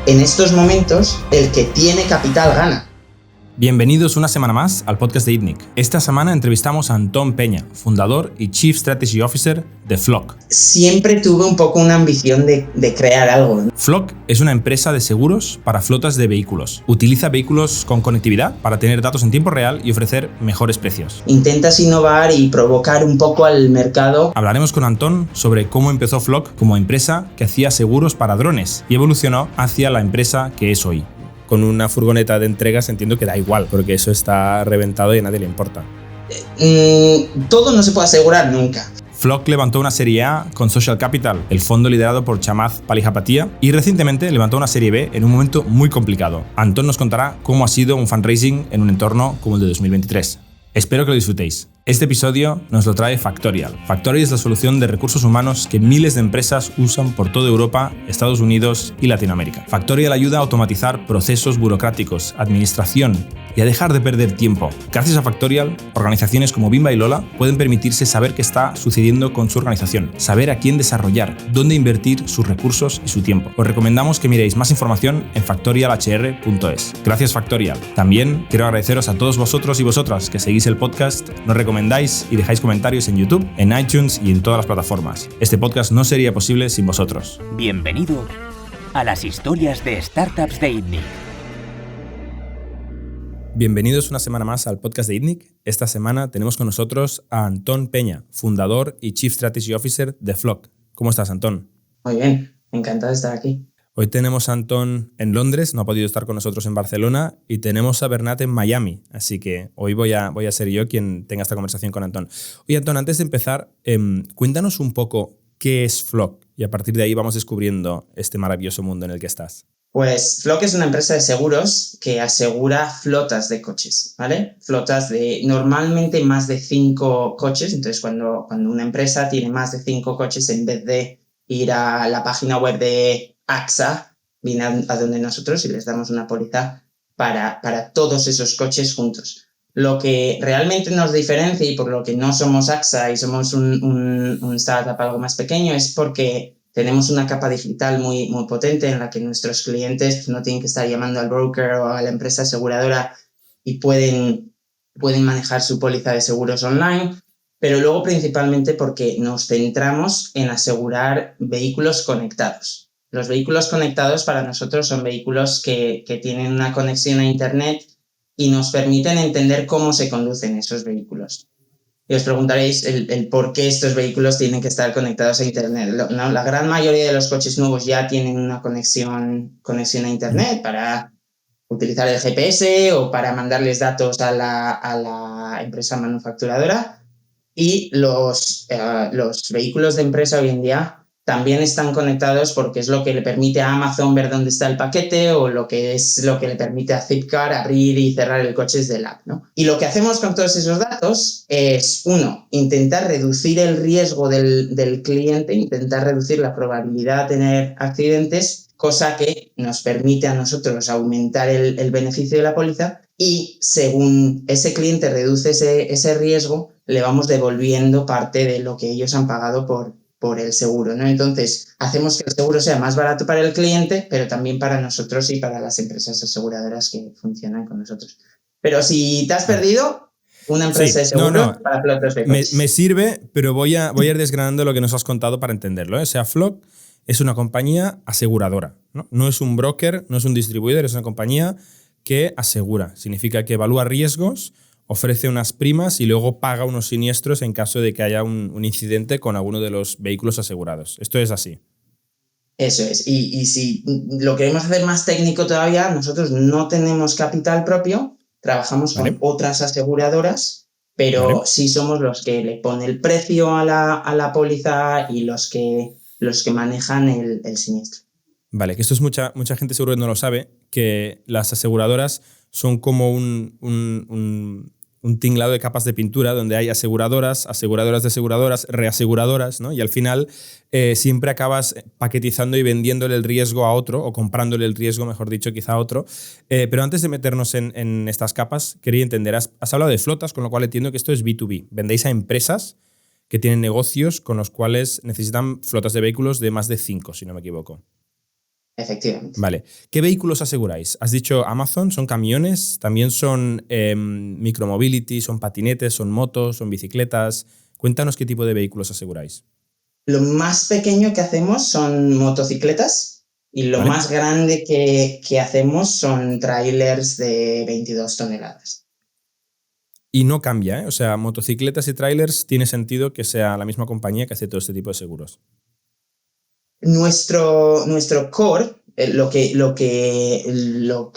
en estos momentos el que tiene capital gana. Bienvenidos una semana más al podcast de ITNIC. Esta semana entrevistamos a Antón Peña, fundador y Chief Strategy Officer de Flock. Siempre tuve un poco una ambición de crear algo. Flock es una empresa de seguros para flotas de vehículos. Utiliza vehículos con conectividad para tener datos en tiempo real y ofrecer mejores precios. Intentas innovar y provocar un poco al mercado. Hablaremos con Antón sobre cómo empezó Flock como empresa que hacía seguros para drones y evolucionó hacia la empresa que es hoy. Con una furgoneta de entregas entiendo que da igual, porque eso está reventado y a nadie le importa. Todo no se puede asegurar nunca. Flock levantó una serie A con Social Capital, el fondo liderado por Chamath Palihapitiya, y recientemente levantó una serie B en un momento muy complicado. Antón nos contará cómo ha sido un fundraising en un entorno como el de 2023. Espero que lo disfrutéis. Este episodio nos lo trae Factorial. Factorial es la solución de recursos humanos que miles de empresas usan por toda Europa, Estados Unidos y Latinoamérica. Factorial ayuda a automatizar procesos burocráticos, administración y a dejar de perder tiempo. Gracias a Factorial, organizaciones como Bimba y Lola pueden permitirse saber qué está sucediendo con su organización, saber a quién desarrollar, dónde invertir sus recursos y su tiempo. Os recomendamos que miréis más información en factorialhr.es. Gracias Factorial. También quiero agradeceros a todos vosotros y vosotras que seguís el podcast, nos recomendáis y dejáis comentarios en YouTube, en iTunes y en todas las plataformas. Este podcast no sería posible sin vosotros. Bienvenido a las historias de startups de ITNIC. Bienvenidos una semana más al podcast de ITNIC. Esta semana tenemos con nosotros a Antón Peña, fundador y Chief Strategy Officer de Flock. ¿Cómo estás, Antón? Muy bien, encantado de estar aquí. Hoy tenemos a Antón en Londres, no ha podido estar con nosotros en Barcelona, y tenemos a Bernat en Miami, así que hoy voy a ser yo quien tenga esta conversación con Antón. Oye, Antón, antes de empezar, cuéntanos un poco qué es Flock, y a partir de ahí vamos descubriendo este maravilloso mundo en el que estás. Pues Flock es una empresa de seguros que asegura flotas de coches, ¿vale? Flotas de normalmente más de 5 coches, entonces cuando una empresa tiene más de 5 coches, en vez de ir a la página web de AXA, viene a donde nosotros y les damos una póliza para todos esos coches juntos. Lo que realmente nos diferencia y por lo que no somos AXA y somos un startup algo más pequeño es porque tenemos una capa digital muy, muy potente en la que nuestros clientes no tienen que estar llamando al broker o a la empresa aseguradora y pueden manejar su póliza de seguros online, pero luego principalmente porque nos centramos en asegurar vehículos conectados. Los vehículos conectados para nosotros son vehículos que tienen una conexión a Internet y nos permiten entender cómo se conducen esos vehículos. Y os preguntaréis el por qué estos vehículos tienen que estar conectados a Internet. No, la gran mayoría de los coches nuevos ya tienen una conexión a Internet para utilizar el GPS o para mandarles datos a la empresa manufacturadora. Y los vehículos de empresa hoy en día también están conectados porque es lo que le permite a Amazon ver dónde está el paquete o lo que le permite a Zipcar abrir y cerrar el coche desde el app, ¿no? Y lo que hacemos con todos esos datos es, uno, intentar reducir el riesgo del cliente, intentar reducir la probabilidad de tener accidentes, cosa que nos permite a nosotros aumentar el beneficio de la póliza y según ese cliente reduce ese riesgo, le vamos devolviendo parte de lo que ellos han pagado por el seguro, ¿no? Entonces, hacemos que el seguro sea más barato para el cliente, pero también para nosotros y para las empresas aseguradoras que funcionan con nosotros. Pero si te has perdido, una empresa de seguros para flotas de coches. Me sirve, pero voy a ir desgranando lo que nos has contado para entenderlo, ¿eh? O sea, Flock es una compañía aseguradora, ¿no? No es un broker, no es un distribuidor, es una compañía que asegura. Significa que evalúa riesgos, ofrece unas primas y luego paga unos siniestros en caso de que haya un incidente con alguno de los vehículos asegurados. ¿Esto es así? Eso es. Y si lo queremos hacer más técnico todavía, nosotros no tenemos capital propio, trabajamos con otras aseguradoras, pero sí somos los que le ponen el precio a la póliza y los que manejan el siniestro. Vale, que esto es mucha gente seguro que no lo sabe, que las aseguradoras son como un tinglado de capas de pintura donde hay aseguradoras de aseguradoras, reaseguradoras, ¿no? Y al final siempre acabas paquetizando y vendiéndole el riesgo a otro o comprándole el riesgo, mejor dicho, quizá a otro. Pero antes de meternos en estas capas, quería entender, has hablado de flotas, con lo cual entiendo que esto es B2B. Vendéis a empresas que tienen negocios con los cuales necesitan flotas de vehículos de más de 5, si no me equivoco. efectivamente. Vale. ¿Qué vehículos aseguráis? Has dicho Amazon, ¿son camiones? ¿También son micromobility? ¿Son patinetes? ¿Son motos? ¿Son bicicletas? Cuéntanos qué tipo de vehículos aseguráis. Lo más pequeño que hacemos son motocicletas y lo ¿Vale? más grande que hacemos son trailers de 22 toneladas. Y no cambia, ¿eh? O sea, motocicletas y trailers tiene sentido que sea la misma compañía que hace todo este tipo de seguros. Nuestro core, lo que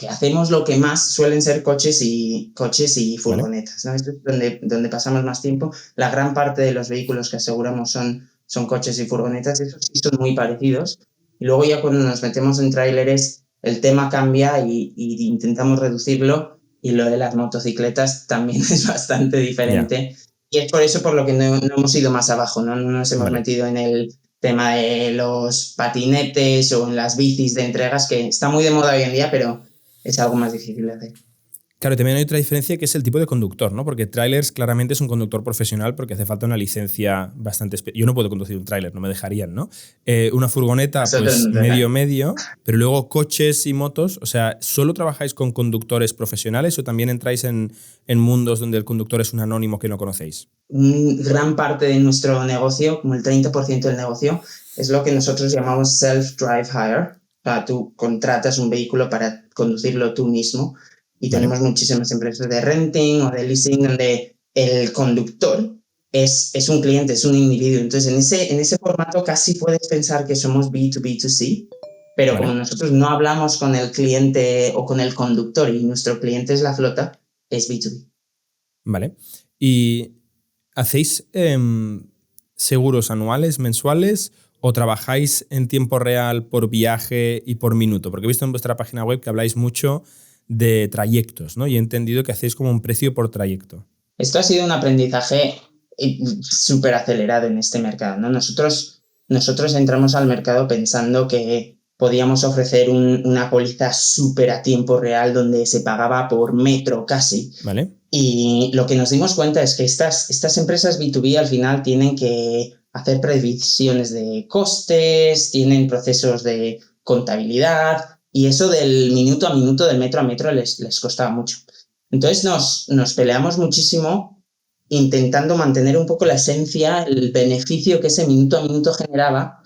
hacemos, lo que más suelen ser coches y ¿Vale? furgonetas, ¿no? Esto es donde pasamos más tiempo. La gran parte de los vehículos que aseguramos son coches y furgonetas, esos sí son muy parecidos. Y luego ya cuando nos metemos en tráileres, el tema cambia y intentamos reducirlo, y lo de las motocicletas también es bastante Ya, diferente. Y es por eso por lo que no hemos ido más abajo, ¿no? No nos hemos vale. metido en el tema de los patinetes o en las bicis de entregas, que está muy de moda hoy en día, pero es algo más difícil de hacer. Claro, también hay otra diferencia que es el tipo de conductor, ¿no? Porque trailers claramente es un conductor profesional porque hace falta una licencia bastante... Yo no puedo conducir un trailer, no me dejarían, ¿no? Una furgoneta, Nosotros pues nos dejan. medio, pero luego coches y motos, o sea, ¿solo trabajáis con conductores profesionales o también entráis en mundos donde el conductor es un anónimo que no conocéis? Gran parte de nuestro negocio, como el 30% del negocio, es lo que nosotros llamamos self-drive hire. O sea, tú contratas un vehículo para conducirlo tú mismo, y ¿Vale? tenemos muchísimas empresas de renting o de leasing donde el conductor es un cliente, es un individuo. Entonces, en ese formato casi puedes pensar que somos B2B2C, pero como ¿Vale? nosotros no hablamos con el cliente o con el conductor y nuestro cliente es la flota, es B2B. ¿Vale? ¿Y hacéis seguros anuales, mensuales o trabajáis en tiempo real por viaje y por minuto? Porque he visto en vuestra página web que habláis mucho de trayectos, ¿no? Y he entendido que hacéis como un precio por trayecto. Esto ha sido un aprendizaje súper acelerado en este mercado, ¿no? Nosotros entramos al mercado pensando que podíamos ofrecer una póliza súper a tiempo real donde se pagaba por metro casi. ¿Vale? Y lo que nos dimos cuenta es que estas empresas B2B al final tienen que hacer previsiones de costes, tienen procesos de contabilidad, y eso del minuto a minuto, del metro a metro, les costaba mucho. Entonces nos peleamos muchísimo intentando mantener un poco la esencia, el beneficio que ese minuto a minuto generaba,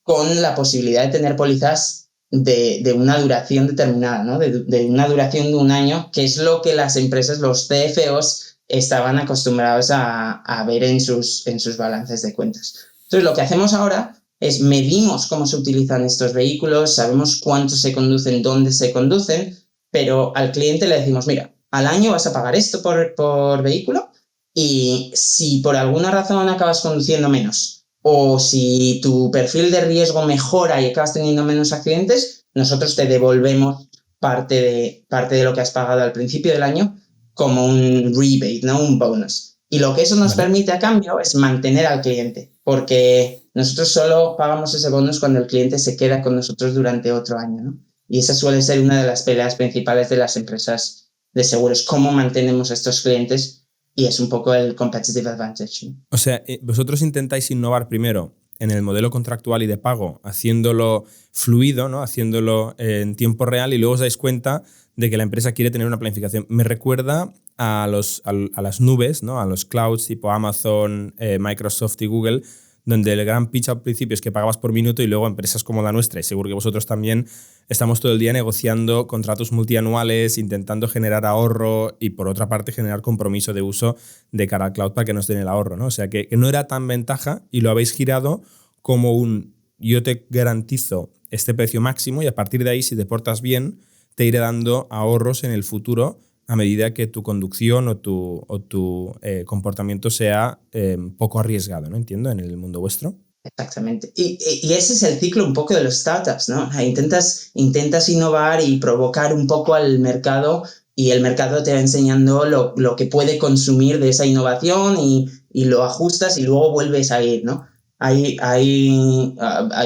con la posibilidad de tener pólizas de una duración determinada, ¿no? De una duración de un año, que es lo que las empresas, los CFOs, estaban acostumbrados a ver en sus balances de cuentas. Entonces, lo que hacemos ahora es medimos cómo se utilizan estos vehículos, sabemos cuánto se conducen, dónde se conducen, pero al cliente le decimos, mira, al año vas a pagar esto por vehículo, y si por alguna razón acabas conduciendo menos, o si tu perfil de riesgo mejora y acabas teniendo menos accidentes, nosotros te devolvemos parte de lo que has pagado al principio del año como un rebate, ¿no? Un bonus. Y lo que eso nos ¿Vale? permite a cambio es mantener al cliente, porque nosotros solo pagamos ese bonus cuando el cliente se queda con nosotros durante otro año, ¿no? Y esa suele ser una de las peleas principales de las empresas de seguros, cómo mantenemos a estos clientes, y es un poco el competitive advantage, ¿no? O sea, vosotros intentáis innovar primero en el modelo contractual y de pago, haciéndolo fluido, ¿no? Haciéndolo en tiempo real, y luego os dais cuenta de que la empresa quiere tener una planificación. Me recuerda a las nubes, ¿no? A los clouds tipo Amazon, Microsoft y Google, donde el gran pitch al principio es que pagabas por minuto, y luego empresas como la nuestra, y seguro que vosotros también, estamos todo el día negociando contratos multianuales, intentando generar ahorro y, por otra parte, generar compromiso de uso de cara al cloud para que nos den el ahorro, ¿no? O sea, que no era tan ventaja, y lo habéis girado como un yo te garantizo este precio máximo, y a partir de ahí, si te portas bien, te iré dando ahorros en el futuro a medida que tu conducción o tu comportamiento sea poco arriesgado, ¿no? Entiendo, en el mundo vuestro. Exactamente. Y ese es el ciclo un poco de los startups, ¿no? Intentas innovar y provocar un poco al mercado, y el mercado te va enseñando lo que puede consumir de esa innovación, y lo ajustas y luego vuelves a ir, ¿no? Hay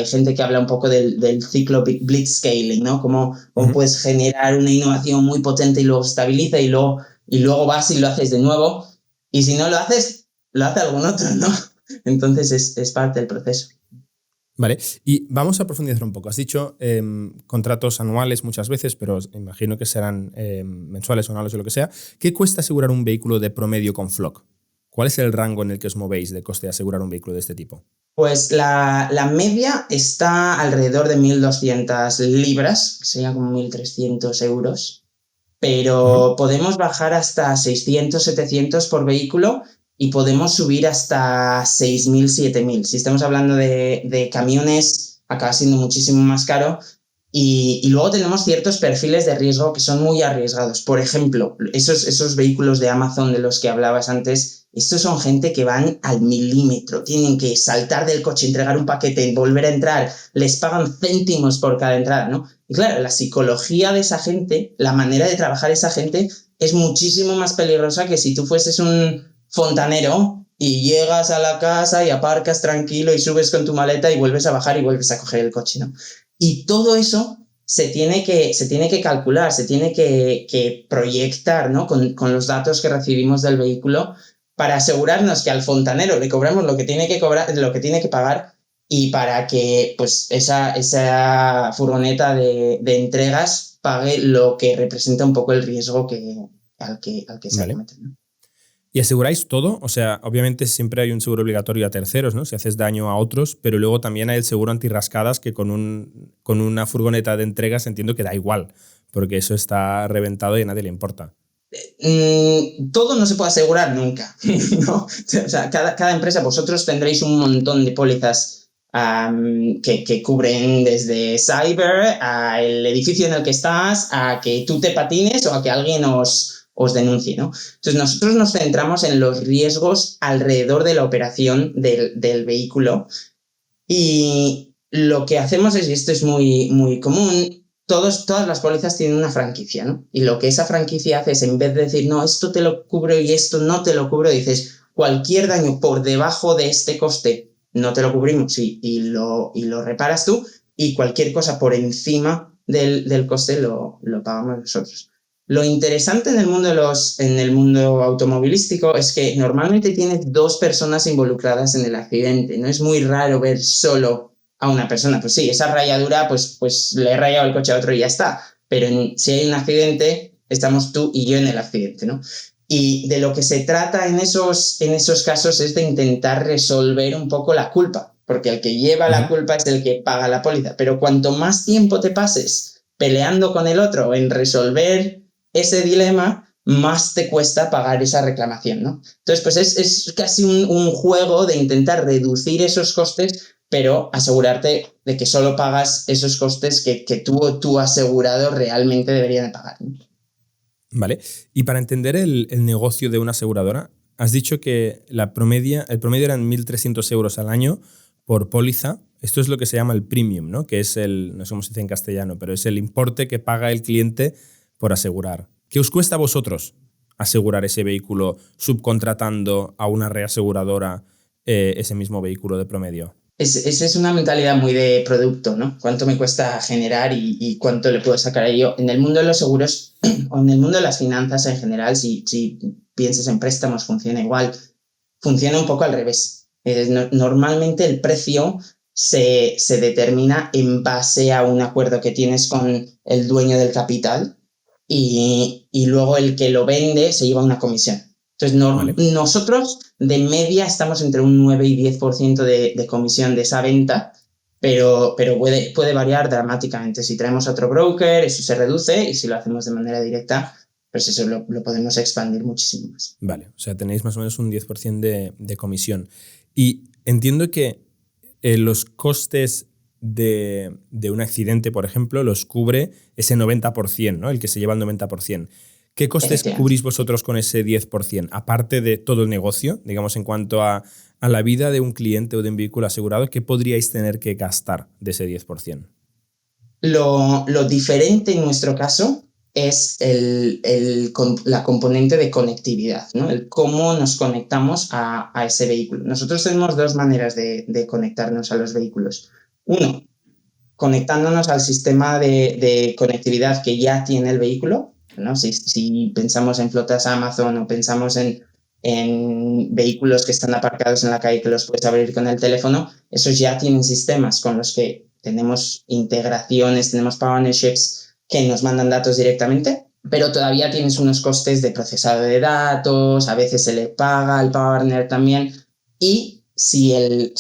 gente que habla un poco del ciclo blitzscaling, ¿no? Cómo Ujú. puedes generar una innovación muy potente y luego estabiliza, y luego vas y lo haces de nuevo, y si no lo haces, lo hace algún otro, ¿no? Entonces es parte del proceso. Vale, y vamos a profundizar un poco. Has dicho contratos anuales muchas veces, pero imagino que serán mensuales o anuales o lo que sea. ¿Qué cuesta asegurar un vehículo de promedio con Flock? ¿Cuál es el rango en el que os movéis de coste de asegurar un vehículo de este tipo? Pues la media está alrededor de 1.200 libras, que serían como 1.300 euros, Ujú. pero podemos bajar hasta 600, 700 por vehículo y podemos subir hasta 6.000, 7.000. Si estamos hablando de camiones, acaba siendo muchísimo más caro. Y luego tenemos ciertos perfiles de riesgo que son muy arriesgados. Por ejemplo, esos vehículos de Amazon de los que hablabas antes, estos son gente que van al milímetro, tienen que saltar del coche, entregar un paquete, volver a entrar, les pagan céntimos por cada entrada, ¿no? Y claro, la psicología de esa gente, la manera de trabajar esa gente es muchísimo más peligrosa que si tú fueses un fontanero y llegas a la casa y aparcas tranquilo y subes con tu maleta y vuelves a bajar y vuelves a coger el coche, ¿no? Y todo eso se tiene que calcular, se tiene que proyectar, ¿no? Con los datos que recibimos del vehículo para asegurarnos que al fontanero le cobramos lo que tiene que cobrar, lo que tiene que pagar y para que pues esa furgoneta de entregas pague lo que representa un poco el riesgo al que se Vale. acomete, ¿no? ¿Y aseguráis todo? O sea, obviamente siempre hay un seguro obligatorio a terceros, ¿no? Si haces daño a otros, pero luego también hay el seguro antirrascadas que con una furgoneta de entregas entiendo que da igual, porque eso está reventado y a nadie le importa. Todo no se puede asegurar nunca, ¿no? O sea, cada empresa, vosotros tendréis un montón de pólizas que cubren desde cyber a el edificio en el que estás, a que tú te patines o a que alguien os denuncie, ¿no? Entonces nosotros nos centramos en los riesgos alrededor de la operación del vehículo y lo que hacemos es, y esto es muy, muy común, todas las pólizas tienen una franquicia, ¿no? Y lo que esa franquicia hace es, en vez de decir, no, esto te lo cubro y esto no te lo cubro, dices, cualquier daño por debajo de este coste no te lo cubrimos y lo reparas tú, y cualquier cosa por encima del coste lo pagamos nosotros. Lo interesante en el mundo automovilístico es que normalmente tienes dos personas involucradas en el accidente. No es muy raro ver solo a una persona. Pues sí, esa rayadura, pues le he rayado el coche a otro y ya está. Pero si hay un accidente, estamos tú y yo en el accidente, ¿no? Y de lo que se trata en esos casos es de intentar resolver un poco la culpa, porque el que lleva la Ujú. culpa es el que paga la póliza. Pero cuanto más tiempo te pases peleando con el otro en resolver ese dilema, más te cuesta pagar esa reclamación, ¿no? Entonces, pues es casi un juego de intentar reducir esos costes, pero asegurarte de que solo pagas esos costes que tú o tu asegurado realmente deberían de pagar, ¿no? Vale. Y para entender el negocio de una aseguradora, has dicho que el promedio eran 1.300 euros al año por póliza. Esto es lo que se llama el premium, ¿no? Que es no sé cómo se dice en castellano, pero es el importe que paga el cliente por asegurar. ¿Qué os cuesta a vosotros asegurar ese vehículo subcontratando a una reaseguradora ese mismo vehículo de promedio? Esa es una mentalidad muy de producto, ¿no? ¿Cuánto me cuesta generar y cuánto le puedo sacar a ello? En el mundo de los seguros o en el mundo de las finanzas en general, si piensas en préstamos, funciona igual. Funciona un poco al revés. Normalmente el precio se determina en base a un acuerdo que tienes con el dueño del capital y luego el que lo vende se lleva una comisión. Entonces, Vale. nosotros de media estamos entre un 9 y 10% de comisión de esa venta, pero puede variar dramáticamente. Si traemos otro broker, eso se reduce, y si lo hacemos de manera directa, pues eso lo podemos expandir muchísimo más. Vale, o sea, tenéis más o menos un 10% de comisión. Y entiendo que los costes de un accidente, por ejemplo, los cubre ese 90%, ¿no? El que se lleva el 90%. ¿Qué costes Efectivamente. cubrís vosotros con ese 10%? Aparte de todo el negocio, digamos, en cuanto a la vida de un cliente o de un vehículo asegurado, ¿qué podríais tener que gastar de ese 10%? Lo diferente en nuestro caso es la componente de conectividad, ¿no? El cómo nos conectamos a ese vehículo. Nosotros tenemos dos maneras de conectarnos a los vehículos. Uno, conectándonos al sistema de conectividad que ya tiene el vehículo, ¿no? Si pensamos en flotas Amazon o pensamos en vehículos que están aparcados en la calle que los puedes abrir con el teléfono, esos ya tienen sistemas con los que tenemos integraciones, tenemos partnerships que nos mandan datos directamente, pero todavía tienes unos costes de procesado de datos, a veces se le paga al partner también, y si el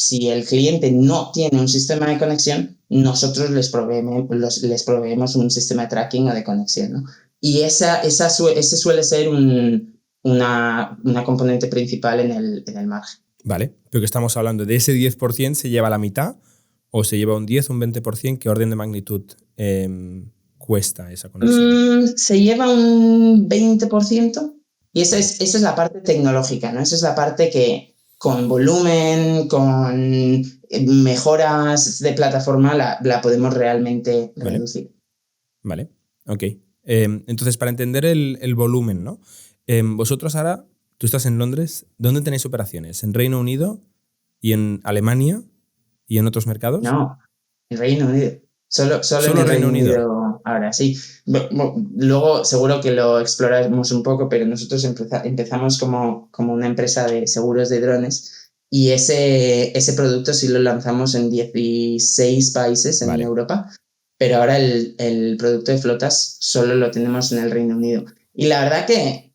cliente no tiene un sistema de conexión, nosotros les proveemos un sistema de tracking o de conexión, ¿no? Y ese suele ser una componente principal en el margen. Vale, pero que estamos hablando de ese 10% se lleva la mitad o se lleva un 10 o un 20%, ¿qué orden de magnitud cuesta esa conexión? Se lleva un 20% y esa es la parte tecnológica, ¿no? Esa es la parte que con volumen, con mejoras de plataforma la podemos realmente reducir. Vale, ok. Entonces, para entender el volumen, ¿no? Vosotros ahora, tú estás en Londres, ¿dónde tenéis operaciones? ¿En Reino Unido y en Alemania y en otros mercados? No, en Reino Unido. Solo en el Reino Unido ahora, sí. Luego seguro que lo exploramos un poco, pero nosotros empezamos como una empresa de seguros de drones y ese producto sí lo lanzamos en 16 países en Europa, pero ahora el producto de flotas solo lo tenemos en el Reino Unido. Y la verdad que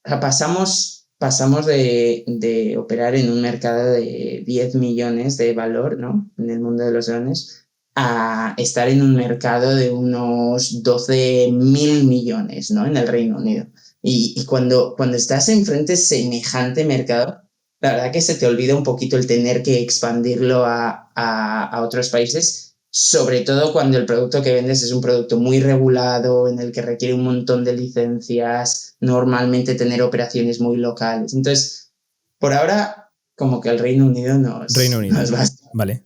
pasamos de operar en un mercado de 10 millones de valor, ¿no? En el mundo de los drones, a estar en un mercado de unos 12.000 millones, ¿no? En el Reino Unido. Y cuando estás enfrente de semejante mercado, la verdad que se te olvida un poquito el tener que expandirlo a otros países, sobre todo cuando el producto que vendes es un producto muy regulado, en el que requiere un montón de licencias, normalmente tener operaciones muy locales. Entonces, por ahora, como que el Reino Unido nos basta. Vale.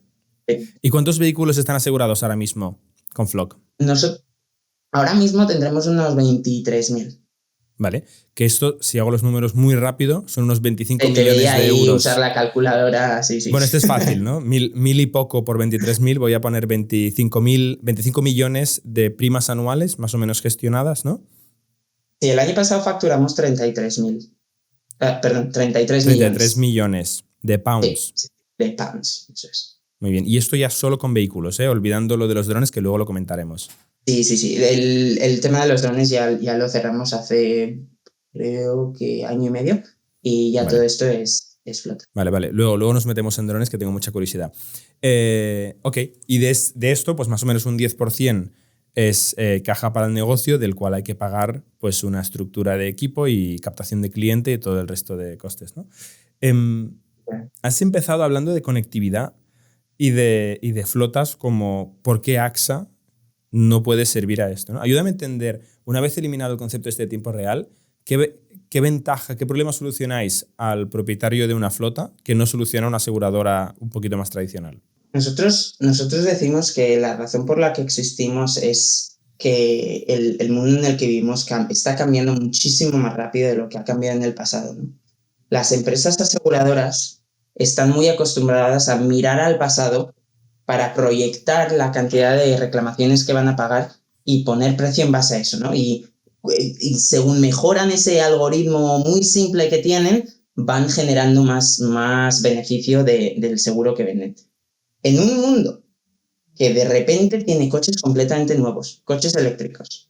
¿Y cuántos vehículos están asegurados ahora mismo con Flock? Ahora mismo tendremos unos 23.000. Vale, que esto, si hago los números muy rápido, son unos 25 te millones veía de ahí euros. Usar la calculadora, sí. Bueno, este es fácil, ¿no? Mil y poco por 23.000, voy a poner 25 millones de primas anuales, más o menos gestionadas, ¿no? Sí, el año pasado facturamos 33.000. Perdón, 33 millones de pounds. Sí, de pounds, eso es. Muy bien, y esto ya solo con vehículos, olvidando lo de los drones, que luego lo comentaremos. Sí. El tema de los drones ya lo cerramos hace, creo que año y medio, y ya todo esto es flota. Vale. Luego nos metemos en drones, que tengo mucha curiosidad. Ok, y de esto, pues más o menos un 10% es caja para el negocio, del cual hay que pagar pues una estructura de equipo y captación de cliente y todo el resto de costes, ¿no? Has empezado hablando de conectividad y de flotas, como por qué AXA no puede servir a esto, ¿no? Ayúdame a entender, una vez eliminado el concepto de tiempo real, ¿qué ventaja, qué problema solucionáis al propietario de una flota que no soluciona una aseguradora un poquito más tradicional? Nosotros decimos que la razón por la que existimos es que el mundo en el que vivimos está cambiando muchísimo más rápido de lo que ha cambiado en el pasado, ¿no? Las empresas aseguradoras están muy acostumbradas a mirar al pasado para proyectar la cantidad de reclamaciones que van a pagar y poner precio en base a eso, ¿no? Y según mejoran ese algoritmo muy simple que tienen, van generando más beneficio del seguro que venden. En un mundo que de repente tiene coches completamente nuevos, coches eléctricos,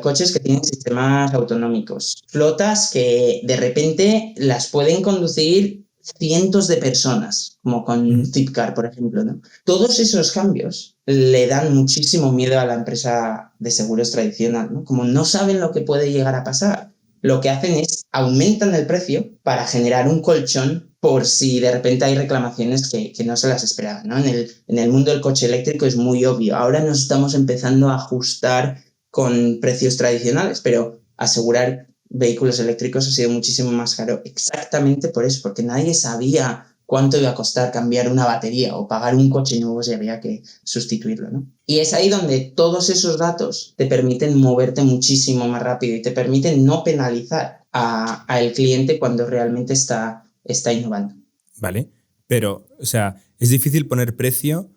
coches que tienen sistemas autonómicos, flotas que de repente las pueden conducir cientos de personas, como con Zipcar, por ejemplo, ¿no? Todos esos cambios le dan muchísimo miedo a la empresa de seguros tradicional, ¿no? Como no saben lo que puede llegar a pasar, lo que hacen es aumentan el precio para generar un colchón por si de repente hay reclamaciones que no se las esperaban, ¿no? En el mundo del coche eléctrico es muy obvio. Ahora nos estamos empezando a ajustar con precios tradicionales, pero asegurar vehículos eléctricos ha sido muchísimo más caro exactamente por eso, porque nadie sabía cuánto iba a costar cambiar una batería o pagar un coche nuevo si había que sustituirlo, ¿no? Y es ahí donde todos esos datos te permiten moverte muchísimo más rápido y te permiten no penalizar al cliente cuando realmente está innovando. Vale, pero, o sea, es difícil poner precio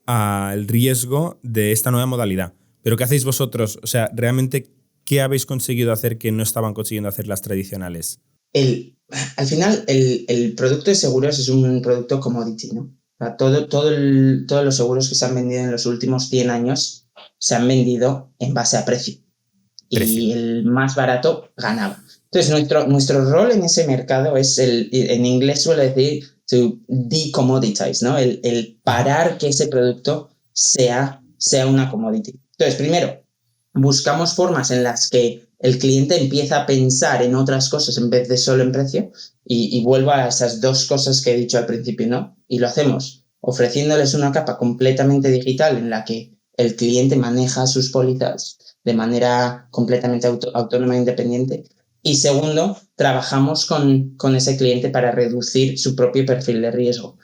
al riesgo de esta nueva modalidad. ¿Pero qué hacéis vosotros? O sea, realmente, ¿qué habéis conseguido hacer que no estaban consiguiendo hacer las tradicionales? El Al final, el producto de seguros es un producto commodity, ¿no? O sea, todos los seguros que se han vendido en los últimos 100 años se han vendido en base a precio. Precio. Y el más barato ganaba. Entonces, nuestro rol en ese mercado es en inglés suele decir to decommoditize, ¿no? El parar que ese producto sea una commodity. Entonces, primero, buscamos formas en las que el cliente empieza a pensar en otras cosas en vez de solo en precio y vuelvo a esas dos cosas que he dicho al principio, ¿no? Y lo hacemos ofreciéndoles una capa completamente digital en la que el cliente maneja sus pólizas de manera completamente autónoma e independiente. Y segundo, trabajamos con ese cliente para reducir su propio perfil de riesgo.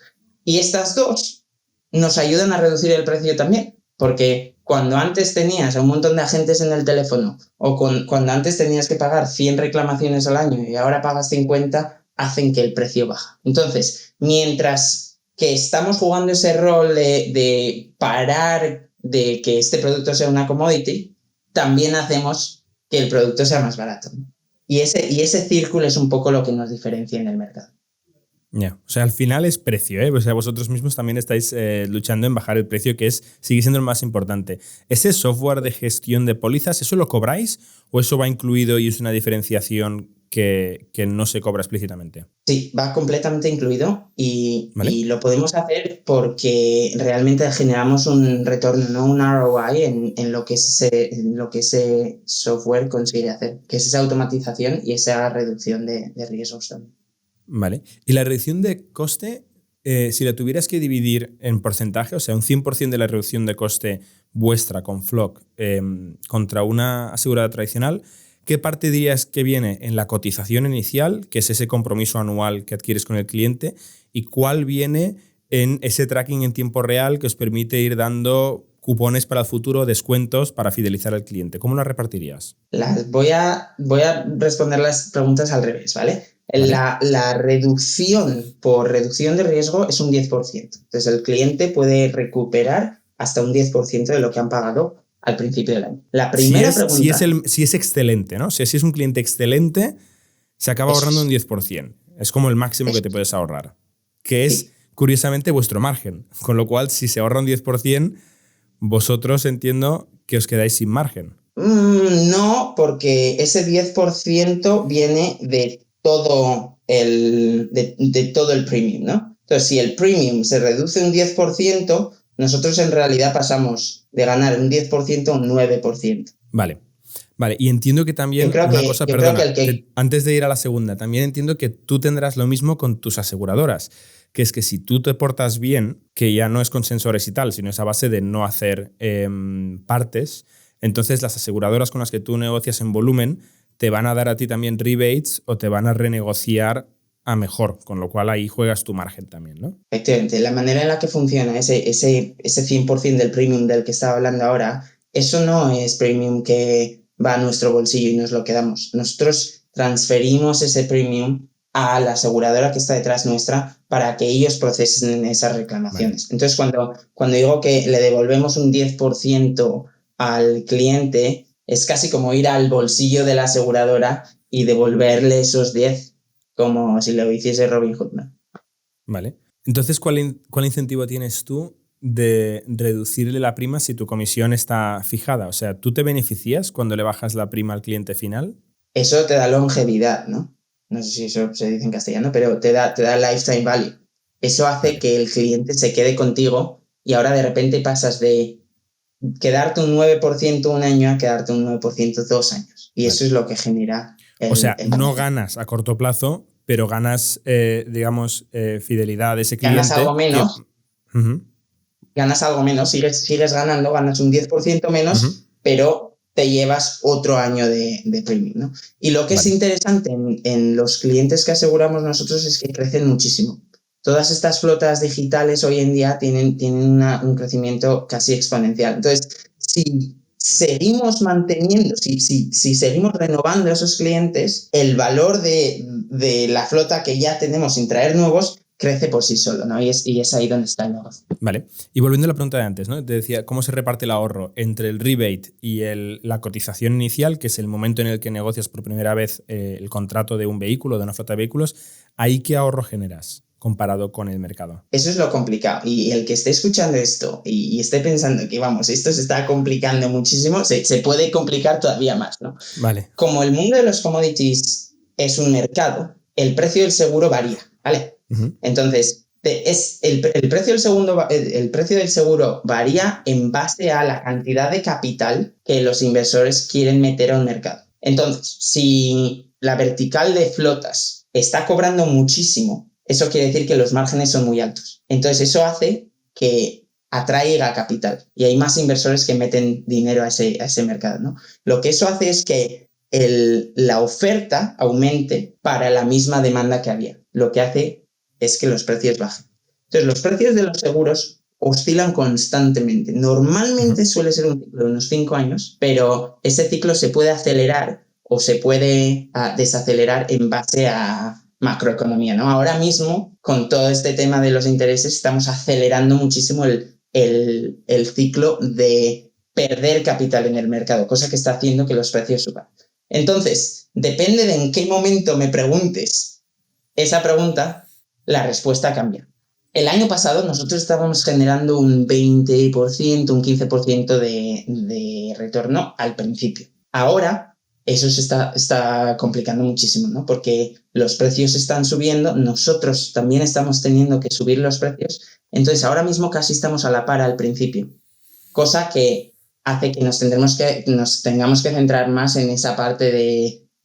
Y estas dos nos ayudan a reducir el precio también, porque cuando antes tenías a un montón de agentes en el teléfono o cuando antes tenías que pagar 100 reclamaciones al año y ahora pagas 50, hacen que el precio baja. Entonces, mientras que estamos jugando ese rol de parar de que este producto sea una commodity, también hacemos que el producto sea más barato. Y ese círculo es un poco lo que nos diferencia en el mercado. Yeah. O sea, al final es precio, ¿eh? O sea, vosotros mismos también estáis luchando en bajar el precio, que sigue siendo el más importante. ¿Ese software de gestión de pólizas, eso lo cobráis o eso va incluido y es una diferenciación que no se cobra explícitamente? Sí, va completamente incluido ¿Vale? y lo podemos hacer porque realmente generamos un retorno, no un ROI en lo que ese software consigue hacer, que es esa automatización y esa reducción de riesgos también. Vale. Y la reducción de coste, si la tuvieras que dividir en porcentaje, o sea, un 100% de la reducción de coste vuestra con Flock contra una asegurada tradicional, ¿qué parte dirías que viene en la cotización inicial, que es ese compromiso anual que adquieres con el cliente, y cuál viene en ese tracking en tiempo real que os permite ir dando cupones para el futuro, descuentos para fidelizar al cliente? ¿Cómo las repartirías? Voy a responder las preguntas al revés, ¿vale? ¿Vale? La reducción por reducción de riesgo es un 10%. Entonces, el cliente puede recuperar hasta un 10% de lo que han pagado al principio del año. La primera pregunta... Si es excelente, ¿no? O sea, si es un cliente excelente, se acaba ahorrando un Es, 10%. Es como el máximo que es, te puedes ahorrar. Que es, sí. curiosamente, vuestro margen. Con lo cual, si se ahorra un 10%, vosotros entiendo que os quedáis sin margen. No, porque ese 10% viene de todo el premium, ¿no? Entonces, si el premium se reduce un 10%, nosotros en realidad pasamos de ganar un 10% a un 9%. Vale. Vale, y entiendo que también una cosa, Yo creo que perdona, el que... antes de ir a la segunda, también entiendo que tú tendrás lo mismo con tus aseguradoras, que es que si tú te portas bien, que ya no es con sensores y tal, sino es a base de no hacer partes, entonces las aseguradoras con las que tú negocias en volumen te van a dar a ti también rebates o te van a renegociar a mejor, con lo cual ahí juegas tu margen también, ¿no? Efectivamente, la manera en la que funciona ese 100% del premium del que estaba hablando ahora, eso no es premium que va a nuestro bolsillo y nos lo quedamos. Nosotros transferimos ese premium a la aseguradora que está detrás nuestra para que ellos procesen esas reclamaciones. Vale. Entonces, cuando digo que le devolvemos un 10% al cliente, es casi como ir al bolsillo de la aseguradora y devolverle esos 10 como si lo hiciese Robin Hood, ¿no? Vale. Entonces, ¿cuál incentivo tienes tú de reducirle la prima si tu comisión está fijada? O sea, ¿tú te beneficias cuando le bajas la prima al cliente final? Eso te da longevidad, ¿no? No sé si eso se dice en castellano, pero te da lifetime value. Eso hace Vale, que el cliente se quede contigo y ahora de repente pasas de quedarte un 9% un año a quedarte un 9% 2 años. Y eso vale. es lo que genera O sea, el no beneficio. ganas a corto plazo, pero ganas, digamos, fidelidad de ese Ganas algo cliente que... menos, Ujú, sigues ganando, ganas un 10% ujú. menos, pero te llevas otro año de premium, ¿no? Y lo que es Vale, interesante en los clientes que aseguramos nosotros es que crecen muchísimo. Todas estas flotas digitales hoy en día tienen un crecimiento casi exponencial. Entonces, si seguimos manteniendo, si seguimos renovando a esos clientes, el valor de la flota que ya tenemos sin traer nuevos crece por sí solo, ¿no? Y es ahí donde está el negocio. Vale. Y volviendo a la pregunta de antes, ¿no? Te decía, ¿cómo se reparte el ahorro entre el rebate y la cotización inicial, que es el momento en el que negocias por primera vez el contrato de un vehículo, de una flota de vehículos? ¿Ahí qué ahorro generas comparado con el mercado? Eso es lo complicado. Y el que esté escuchando esto y esté pensando que, vamos, esto se está complicando muchísimo, se puede complicar todavía más, ¿no? Vale. Como el mundo de los commodities es un mercado, el precio del seguro varía, ¿vale? Uh-huh. Entonces, el precio del seguro varía en base a la cantidad de capital que los inversores quieren meter a un mercado. Entonces, si la vertical de flotas está cobrando muchísimo, eso quiere decir que los márgenes son muy altos. Entonces, eso hace que atraiga capital y hay más inversores que meten dinero a ese mercado, ¿no? Lo que eso hace es que la oferta aumente para la misma demanda que había. Lo que hace es que los precios bajen. Entonces, los precios de los seguros oscilan constantemente. Normalmente suele ser un ciclo de unos 5 años, pero ese ciclo se puede acelerar o se puede desacelerar en base a macroeconomía, ¿no? Ahora mismo, con todo este tema de los intereses, estamos acelerando muchísimo el ciclo de perder capital en el mercado, cosa que está haciendo que los precios suban. Entonces, depende de en qué momento me preguntes esa pregunta, la respuesta cambia. El año pasado nosotros estábamos generando un 20%, un 15% de retorno al principio. Ahora eso se está complicando muchísimo, ¿no? Porque los precios están subiendo, nosotros también estamos teniendo que subir los precios, entonces ahora mismo casi estamos a la par al principio, cosa que hace que nos tengamos que centrar más en esa parte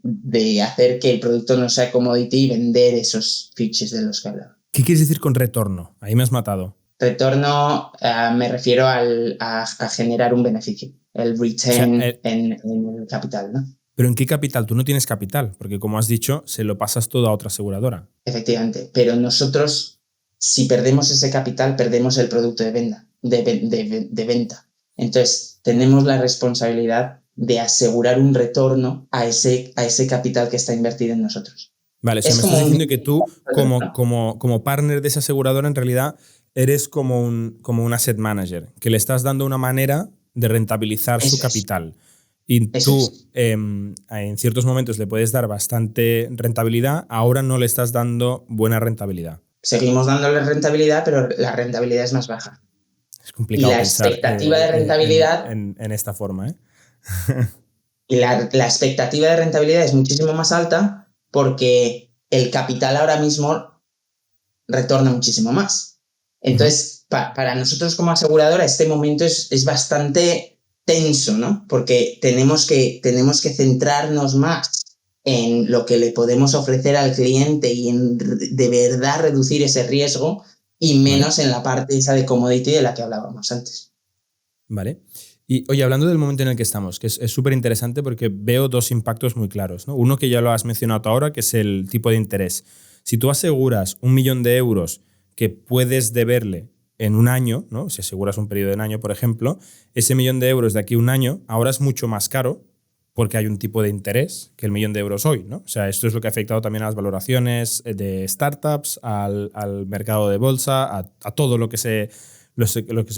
de hacer que el producto no sea commodity y vender esos features de los que hablaba. ¿Qué quieres decir con retorno? Ahí me has matado. Retorno, me refiero a generar un beneficio, el return, o sea, en el capital, ¿no? ¿Pero en qué capital? Tú no tienes capital, porque como has dicho, se lo pasas todo a otra aseguradora. Efectivamente, pero nosotros, si perdemos ese capital, perdemos el producto de venta. Entonces, tenemos la responsabilidad de asegurar un retorno a ese capital que está invertido en nosotros. Vale, o sea, me estás diciendo que tú, como partner de esa aseguradora, en realidad eres como un asset manager, que le estás dando una manera de rentabilizar su capital. Y tú, en ciertos momentos, le puedes dar bastante rentabilidad, ahora no le estás dando buena rentabilidad. Seguimos dándole rentabilidad, pero la rentabilidad es más baja. Es complicado y la pensar expectativa de rentabilidad en esta forma, ¿eh? Y la expectativa de rentabilidad es muchísimo más alta porque el capital ahora mismo retorna muchísimo más. Entonces, para nosotros como aseguradora, este momento es bastante tenso, ¿no? Porque tenemos que centrarnos más en lo que le podemos ofrecer al cliente y en de verdad reducir ese riesgo y menos en la parte esa de commodity de la que hablábamos antes. Vale. Y oye, hablando del momento en el que estamos, que es súper interesante porque veo dos impactos muy claros, ¿no? Uno que ya lo has mencionado ahora, que es el tipo de interés. Si tú aseguras 1 millón de euros que puedes deberle en un año, ¿no? Si aseguras un periodo de un año, por ejemplo, ese 1 millón de euros de aquí a un año ahora es mucho más caro porque hay un tipo de interés que el 1 millón de euros hoy, ¿no? O sea, esto es lo que ha afectado también a las valoraciones de startups, al mercado de bolsa, a todo lo que se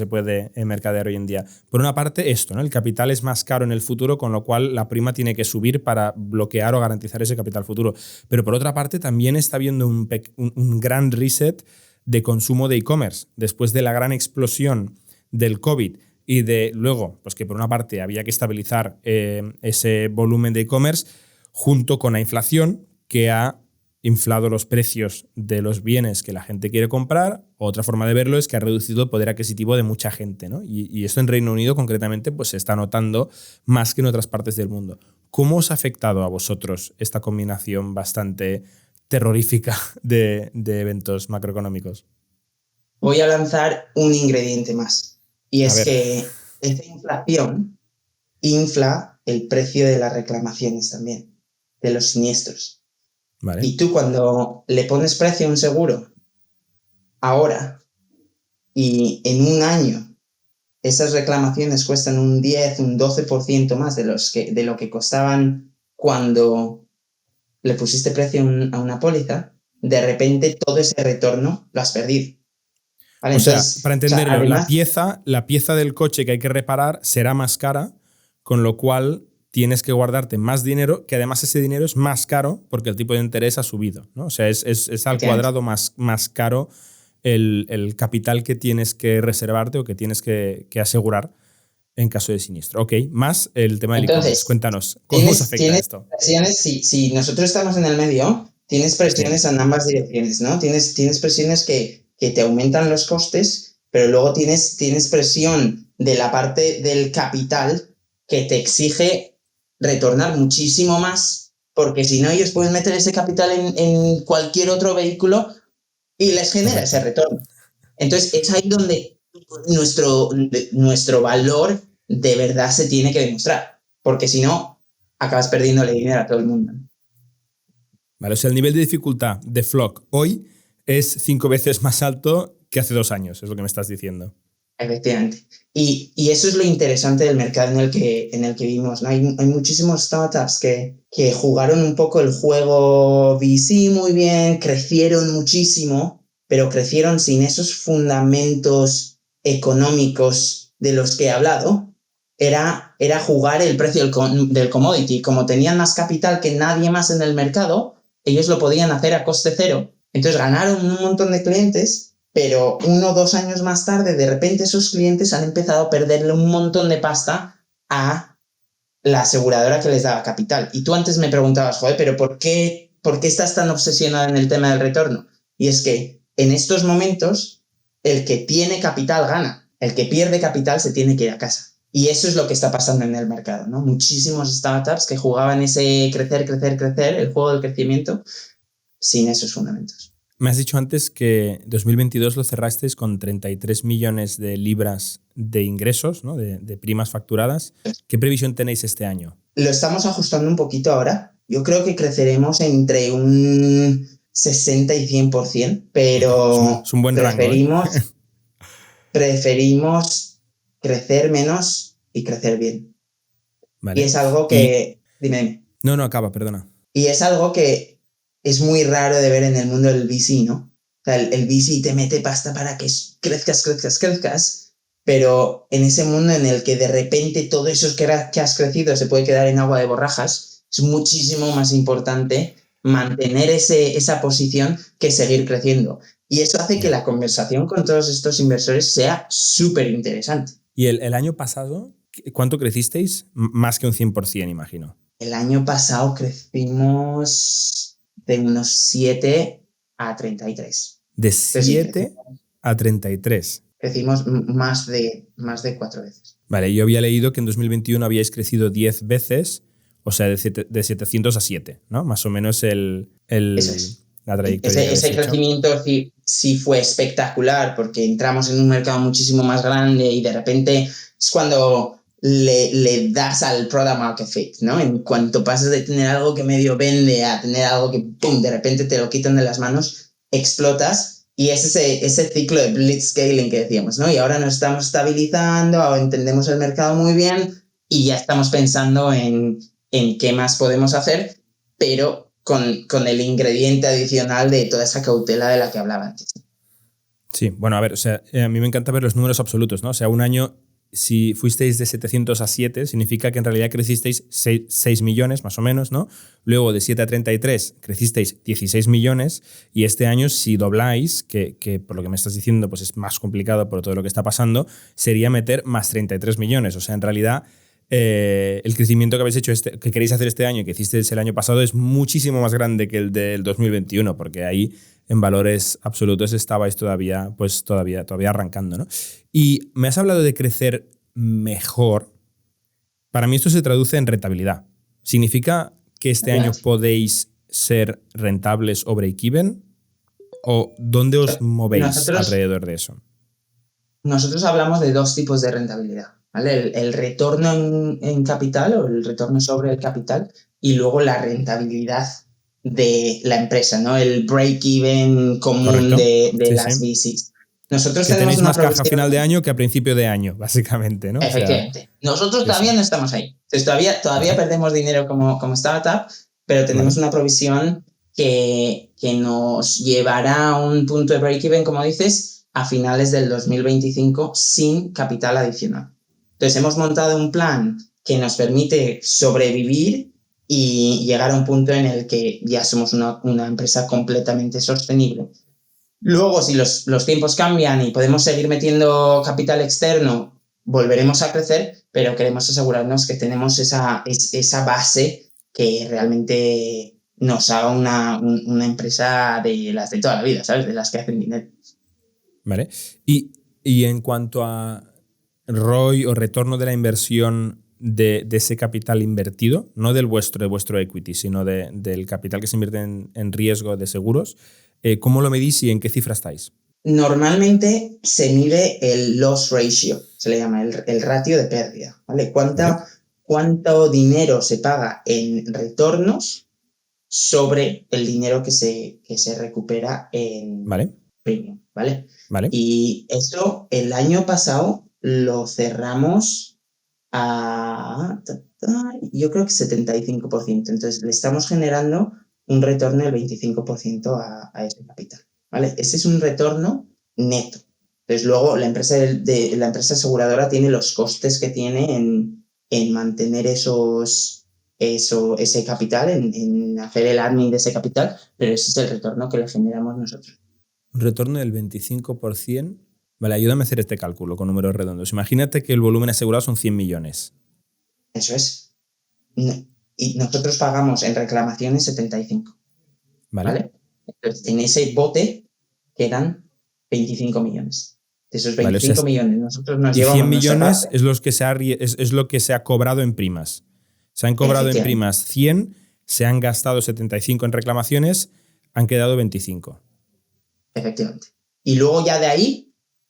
puede mercadear hoy en día. Por una parte, esto, ¿no? El capital es más caro en el futuro, con lo cual la prima tiene que subir para bloquear o garantizar ese capital futuro. Pero por otra parte, también está habiendo un gran reset de consumo de e-commerce. Después de la gran explosión del COVID y de luego, pues que por una parte había que estabilizar ese volumen de e-commerce, junto con la inflación que ha inflado los precios de los bienes que la gente quiere comprar. Otra forma de verlo es que ha reducido el poder adquisitivo de mucha gente, ¿no? Y esto en Reino Unido concretamente pues se está notando más que en otras partes del mundo. ¿Cómo os ha afectado a vosotros esta combinación bastante terrorífica de eventos macroeconómicos? Voy a lanzar un ingrediente más, y es que esta inflación infla el precio de las reclamaciones también, de los siniestros. Vale. Y tú cuando le pones precio a un seguro ahora y en un año esas reclamaciones cuestan un 10, un 12% más de lo que costaban cuando le pusiste precio a una póliza, de repente todo ese retorno lo has perdido. ¿Vale? O sea, Entonces, para entenderlo, además, la pieza del coche que hay que reparar será más cara, con lo cual tienes que guardarte más dinero, que además ese dinero es más caro porque el tipo de interés ha subido, ¿no? O sea, es al cuadrado más caro el capital que tienes que reservarte o que tienes que asegurar en caso de siniestro. Ok, más el tema del e-commerce. Cuéntanos, ¿cómo os afecta esto? Presiones, si nosotros estamos en el medio, tienes presiones en ambas direcciones, ¿no? Tienes presiones que te aumentan los costes, pero luego tienes presión de la parte del capital que te exige retornar muchísimo más, porque si no ellos pueden meter ese capital en cualquier otro vehículo y les genera ese retorno. Entonces es ahí donde nuestro valor de verdad se tiene que demostrar, porque si no, acabas perdiéndole dinero a todo el mundo. Vale, o sea, el nivel de dificultad de Flock hoy es 5 veces más alto que hace 2 años, es lo que me estás diciendo. Efectivamente. Y eso es lo interesante del mercado en el que vivimos, ¿no? Hay muchísimos startups que jugaron un poco el juego VC muy bien, crecieron muchísimo, pero crecieron sin esos fundamentos económicos de los que he hablado. Era jugar el precio del commodity. Como tenían más capital que nadie más en el mercado, ellos lo podían hacer a coste cero. Entonces ganaron un montón de clientes, pero 1 o 2 años más tarde, de repente esos clientes han empezado a perderle un montón de pasta a la aseguradora que les daba capital. Y tú antes me preguntabas, joder, pero ¿por qué estás tan obsesionado en el tema del retorno? Y es que en estos momentos, el que tiene capital gana, el que pierde capital se tiene que ir a casa. Y eso es lo que está pasando en el mercado, ¿no? Muchísimos startups que jugaban ese crecer, el juego del crecimiento, sin esos fundamentos. Me has dicho antes que 2022 lo cerrasteis con 33 millones de libras de ingresos, ¿no? de primas facturadas. ¿Qué previsión tenéis este año? Lo estamos ajustando un poquito ahora. Yo creo que creceremos entre un 60 y 100%, pero es un buen rango, ¿eh? Preferimos crecer menos y crecer bien. Vale. Y es algo que... Dime. No, acaba, perdona. Y es algo que es muy raro de ver en el mundo del VC, ¿no? O sea, el VC te mete pasta para que crezcas, pero en ese mundo en el que de repente todo eso que has crecido se puede quedar en agua de borrajas, es muchísimo más importante mantener esa posición que seguir creciendo. Y eso hace que la conversación con todos estos inversores sea súper interesante. ¿Y el año pasado, cuánto crecisteis? Más que un 100%, imagino. El año pasado crecimos de unos 7 a 33. De 7 a 33. Crecimos más de 4 veces. Vale, yo había leído que en 2021 habíais crecido 10 veces, o sea, de 700 a 7, ¿no? Más o menos la trayectoria. Ese crecimiento sí fue espectacular porque entramos en un mercado muchísimo más grande y de repente es cuando le das al product market fit, ¿no? En cuanto pasas de tener algo que medio vende a tener algo que, ¡pum!, de repente te lo quitan de las manos, explotas y es ese ciclo de blitzscaling que decíamos, ¿no? Y ahora nos estamos estabilizando, ahora entendemos el mercado muy bien y ya estamos pensando en qué más podemos hacer, pero con el ingrediente adicional de toda esa cautela de la que hablaba antes. Sí, bueno, a ver, o sea, a mí me encanta ver los números absolutos, ¿no? O sea, un año, si fuisteis de 700 a 7, significa que en realidad crecisteis 6 millones, más o menos, ¿no? Luego, de 7 a 33, crecisteis 16 millones, y este año, si dobláis, que por lo que me estás diciendo, pues es más complicado por todo lo que está pasando, sería meter más 33 millones. O sea, en realidad, el crecimiento que habéis hecho, que queréis hacer este año y que hicisteis el año pasado, es muchísimo más grande que el del 2021, porque ahí, en valores absolutos, estabais todavía arrancando, ¿no? Y me has hablado de crecer mejor. Para mí esto se traduce en rentabilidad. ¿Significa que este año podéis ser rentables o break-even? ¿O dónde os movéis alrededor de eso? Nosotros hablamos de 2 tipos de rentabilidad, ¿vale? El retorno en capital o el retorno sobre el capital y luego la rentabilidad de la empresa, ¿no? El break-even común de las VCs. Nosotros tenéis más caja a final de año que a principio de año, básicamente, ¿no? Efectivamente. Nosotros todavía no estamos ahí. Entonces todavía perdemos dinero como startup, pero tenemos una provisión que nos llevará a un punto de break-even, como dices, a finales del 2025 sin capital adicional. Entonces hemos montado un plan que nos permite sobrevivir y llegar a un punto en el que ya somos una empresa completamente sostenible. Luego, si los tiempos cambian y podemos seguir metiendo capital externo, volveremos a crecer, pero queremos asegurarnos que tenemos esa base que realmente nos haga una empresa de las de toda la vida, ¿sabes? De las que hacen dinero. Vale. Y en cuanto a ROI o retorno de la inversión de ese capital invertido, no de vuestro equity, sino del capital que se invierte en riesgo de seguros, ¿cómo lo medís y en qué cifra estáis? Normalmente se mide el loss ratio, se le llama el ratio de pérdida, ¿vale? ¿Cuánto dinero se paga en retornos sobre el dinero que se recupera en premium, ¿vale? Y eso el año pasado lo cerramos a, yo creo que 75%. Entonces le estamos generando un retorno del 25% a ese capital, ¿vale? Ese es un retorno neto. Entonces luego la empresa aseguradora tiene los costes que tiene en mantener ese capital, en hacer el admin de ese capital, pero ese es el retorno que le generamos nosotros. Un retorno del 25%. Vale, ayúdame a hacer este cálculo con números redondos. Imagínate que el volumen asegurado son 100 millones. Eso es. Y nosotros pagamos en reclamaciones 75. ¿Vale? Entonces, en ese bote quedan 25 millones. De esos 25 millones, nosotros nos llevamos 100 millones es lo que se ha cobrado en primas. Se han cobrado en primas 100, se han gastado 75 en reclamaciones, han quedado 25. Efectivamente. Y luego ya de ahí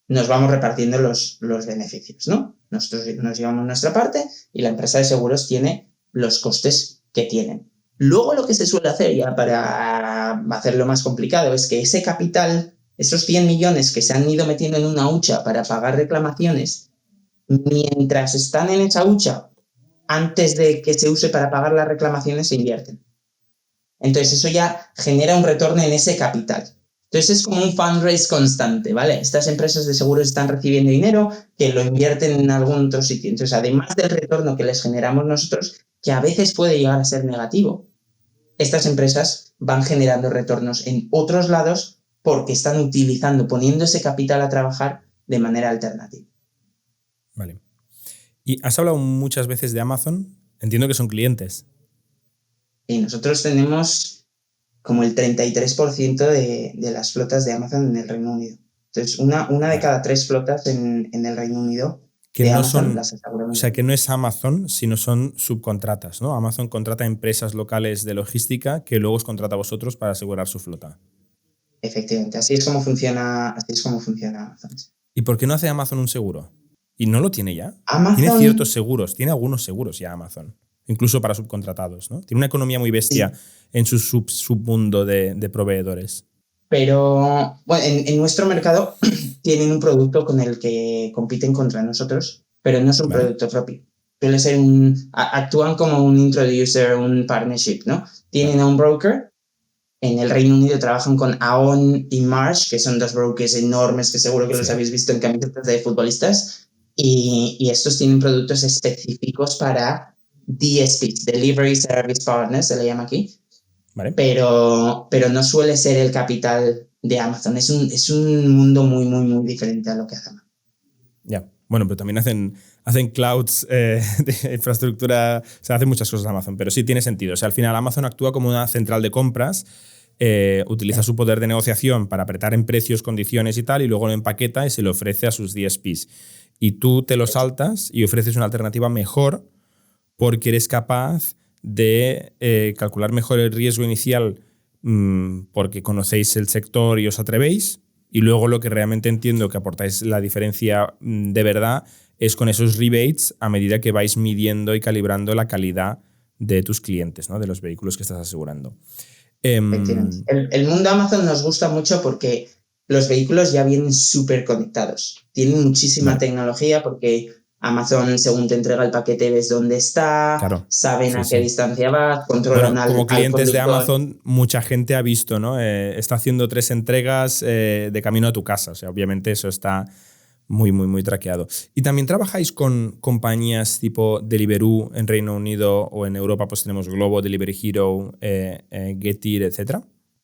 nos vamos repartiendo los beneficios, ¿no? Nosotros nos llevamos nuestra parte y la empresa de seguros tiene los costes que tienen. Luego lo que se suele hacer, ya para hacerlo más complicado, es que ese capital, esos 100 millones que se han ido metiendo en una hucha para pagar reclamaciones, mientras están en esa hucha, antes de que se use para pagar las reclamaciones, se invierten. Entonces eso ya genera un retorno en ese capital. Entonces es como un fundraise constante, ¿vale? Estas empresas de seguros están recibiendo dinero que lo invierten en algún otro sitio. Entonces, además del retorno que les generamos nosotros, que a veces puede llegar a ser negativo, estas empresas van generando retornos en otros lados porque están poniendo ese capital a trabajar de manera alternativa. Vale. Y has hablado muchas veces de Amazon. Entiendo que son clientes. Y nosotros tenemos como el 33% de las flotas de Amazon en el Reino Unido. Entonces, una de cada 3 flotas en el Reino Unido que de no Amazon las aseguramos. O sea, que no es Amazon, sino son subcontratas, ¿no? Amazon contrata empresas locales de logística que luego os contrata a vosotros para asegurar su flota. Efectivamente, así es como funciona Amazon. ¿Y por qué no hace Amazon un seguro? ¿Y no lo tiene ya? Amazon tiene ciertos seguros, tiene algunos seguros ya Amazon, incluso para subcontratados, ¿no? Tiene una economía muy bestia en su submundo de proveedores. Pero bueno, en nuestro mercado tienen un producto con el que compiten contra nosotros, pero no es un producto propio. Suele ser actúan como un introducer, un partnership, ¿no? Tienen a un broker. En el Reino Unido trabajan con Aon y Marsh, que son 2 brokers enormes que seguro que los habéis visto en camisetas de futbolistas. Y estos tienen productos específicos para DSPs, Delivery Service Partners, se le llama aquí. Vale. Pero no suele ser el capital de Amazon. Es un mundo muy, muy, muy diferente a lo que hace Amazon. Ya. Bueno, pero también hacen clouds de infraestructura, o sea, hacen muchas cosas Amazon, pero sí tiene sentido. O sea, al final Amazon actúa como una central de compras, utiliza su poder de negociación para apretar en precios, condiciones y tal, y luego lo empaqueta y se lo ofrece a sus DSPs. Y tú te lo saltas y ofreces una alternativa mejor porque eres capaz de calcular mejor el riesgo inicial porque conocéis el sector y os atrevéis. Y luego lo que realmente entiendo que aportáis la diferencia de verdad es con esos rebates a medida que vais midiendo y calibrando la calidad de tus clientes, ¿no? De los vehículos que estás asegurando. El mundo Amazon nos gusta mucho porque los vehículos ya vienen súper conectados. Tienen muchísima tecnología porque Amazon, según te entrega el paquete, ves dónde está, Claro, saben sí, a qué sí. distancia vas, controlan Bueno, como al clientes de conductor. Amazon, mucha gente ha visto, ¿no? Está haciendo 3 entregas de camino a tu casa. O sea, obviamente eso está muy, muy, muy traqueado. ¿Y también trabajáis con compañías tipo Deliveroo en Reino Unido o en Europa? Pues tenemos Glovo, Delivery Hero, Getir, etcétera.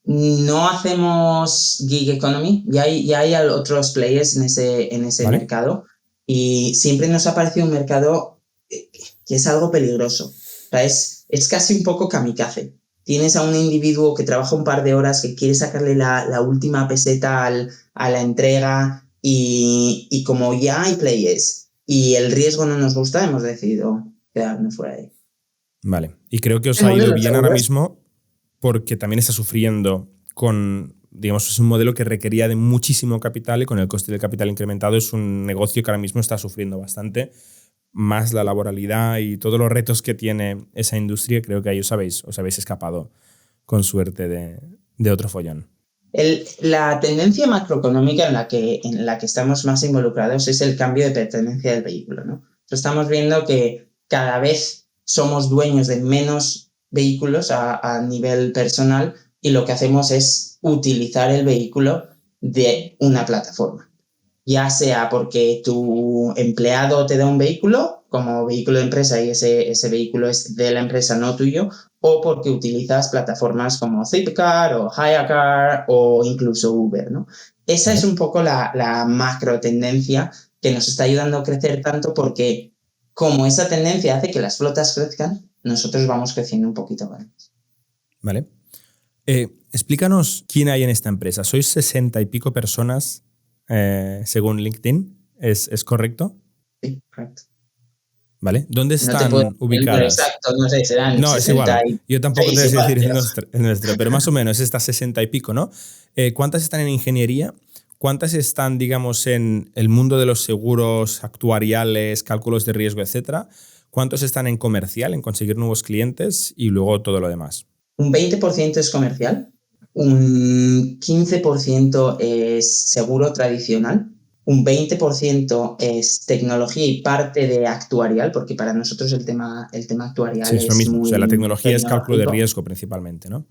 No hacemos gig economy, ya hay otros players en ese ¿Vale? mercado y siempre nos ha parecido un mercado que es algo peligroso. O sea, es casi un poco kamikaze. Tienes a un individuo que trabaja un par de horas, que quiere sacarle la última peseta a la entrega y como ya hay players y el riesgo no nos gusta, hemos decidido quedarnos fuera de ahí. Vale. Y creo que os El ha ido modelo de bien ahora seguros. mismo porque también está sufriendo con, digamos, es un modelo que requería de muchísimo capital y con el coste del capital incrementado es un negocio que ahora mismo está sufriendo bastante, más la laboralidad y todos los retos que tiene esa industria, creo que ahí os habéis escapado con suerte de otro follón. La tendencia macroeconómica en la que estamos más involucrados es el cambio de pertenencia del vehículo, ¿no? Estamos viendo que cada vez somos dueños de menos vehículos a nivel personal y lo que hacemos es utilizar el vehículo de una plataforma, ya sea porque tu empleado te da un vehículo como vehículo de empresa y ese vehículo es de la empresa, no tuyo, o porque utilizas plataformas como Zipcar o Hirecar o incluso Uber, ¿no? Esa es ¿Vale? un poco la macro tendencia que nos está ayudando a crecer tanto porque como esa tendencia hace que las flotas crezcan, nosotros vamos creciendo un poquito más. ¿Vale? Explícanos quién hay en esta empresa. Sois 60 y pico personas, según LinkedIn. ¿Es correcto? Sí, correcto. ¿Vale? ¿Dónde No te puedo están decir el número ubicadas? exacto, no sé, serán No, es igual. Yo tampoco te 66 sé igual, decir pero el nuestro, pero más o menos estas 60 y pico, ¿no? ¿Cuántas están en ingeniería? ¿Cuántas están, digamos, en el mundo de los seguros actuariales, cálculos de riesgo, etcétera? ¿Cuántos están en comercial, en conseguir nuevos clientes y luego todo lo demás? un 20% es comercial, un 15% es seguro tradicional, un 20% es tecnología y parte de actuarial, porque para nosotros el tema Sí, actuarial es lo es mismo. O sea, la muy tecnología es cálculo de tecnológico. riesgo principalmente, ¿no?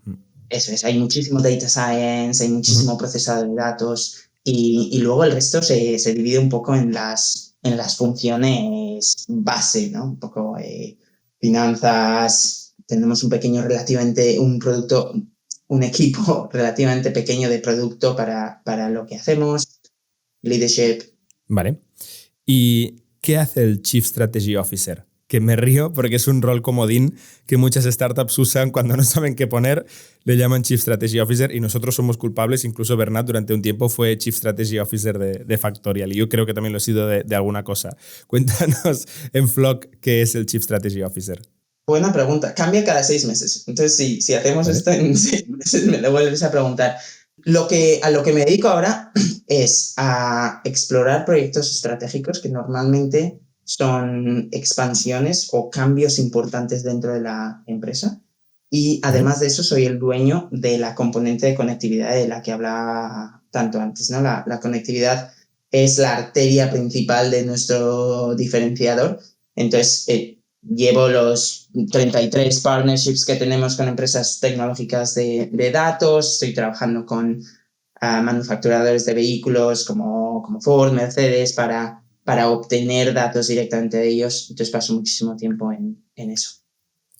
Eso es, hay muchísimo data science, hay Ujú. muchísimo procesado de datos y luego el resto se divide un poco en las funciones base, ¿no? Un poco finanzas, tenemos un pequeño relativamente, un producto, un equipo relativamente pequeño de producto para lo que hacemos, leadership. Vale. ¿Y qué hace el Chief Strategy Officer? Que me río porque es un rol comodín que muchas startups usan cuando no saben qué poner, le llaman Chief Strategy Officer y nosotros somos culpables, incluso Bernat durante un tiempo fue Chief Strategy Officer de Factorial y yo creo que también lo he sido de alguna cosa. Cuéntanos en Flock qué es el Chief Strategy Officer. Buena pregunta. Cambia cada 6 meses. Entonces, si hacemos ¿Vale? esto en 6 meses, me lo vuelves a preguntar. A lo que me dedico ahora es a explorar proyectos estratégicos que normalmente son expansiones o cambios importantes dentro de la empresa. Y ¿Vale? además de eso, soy el dueño de la componente de conectividad de la que hablaba tanto antes, ¿no? La conectividad es la arteria principal de nuestro diferenciador. Entonces, llevo los 33 partnerships que tenemos con empresas tecnológicas de datos, estoy trabajando con manufacturadores de vehículos como Ford, Mercedes, para obtener datos directamente de ellos. Entonces paso muchísimo tiempo en eso.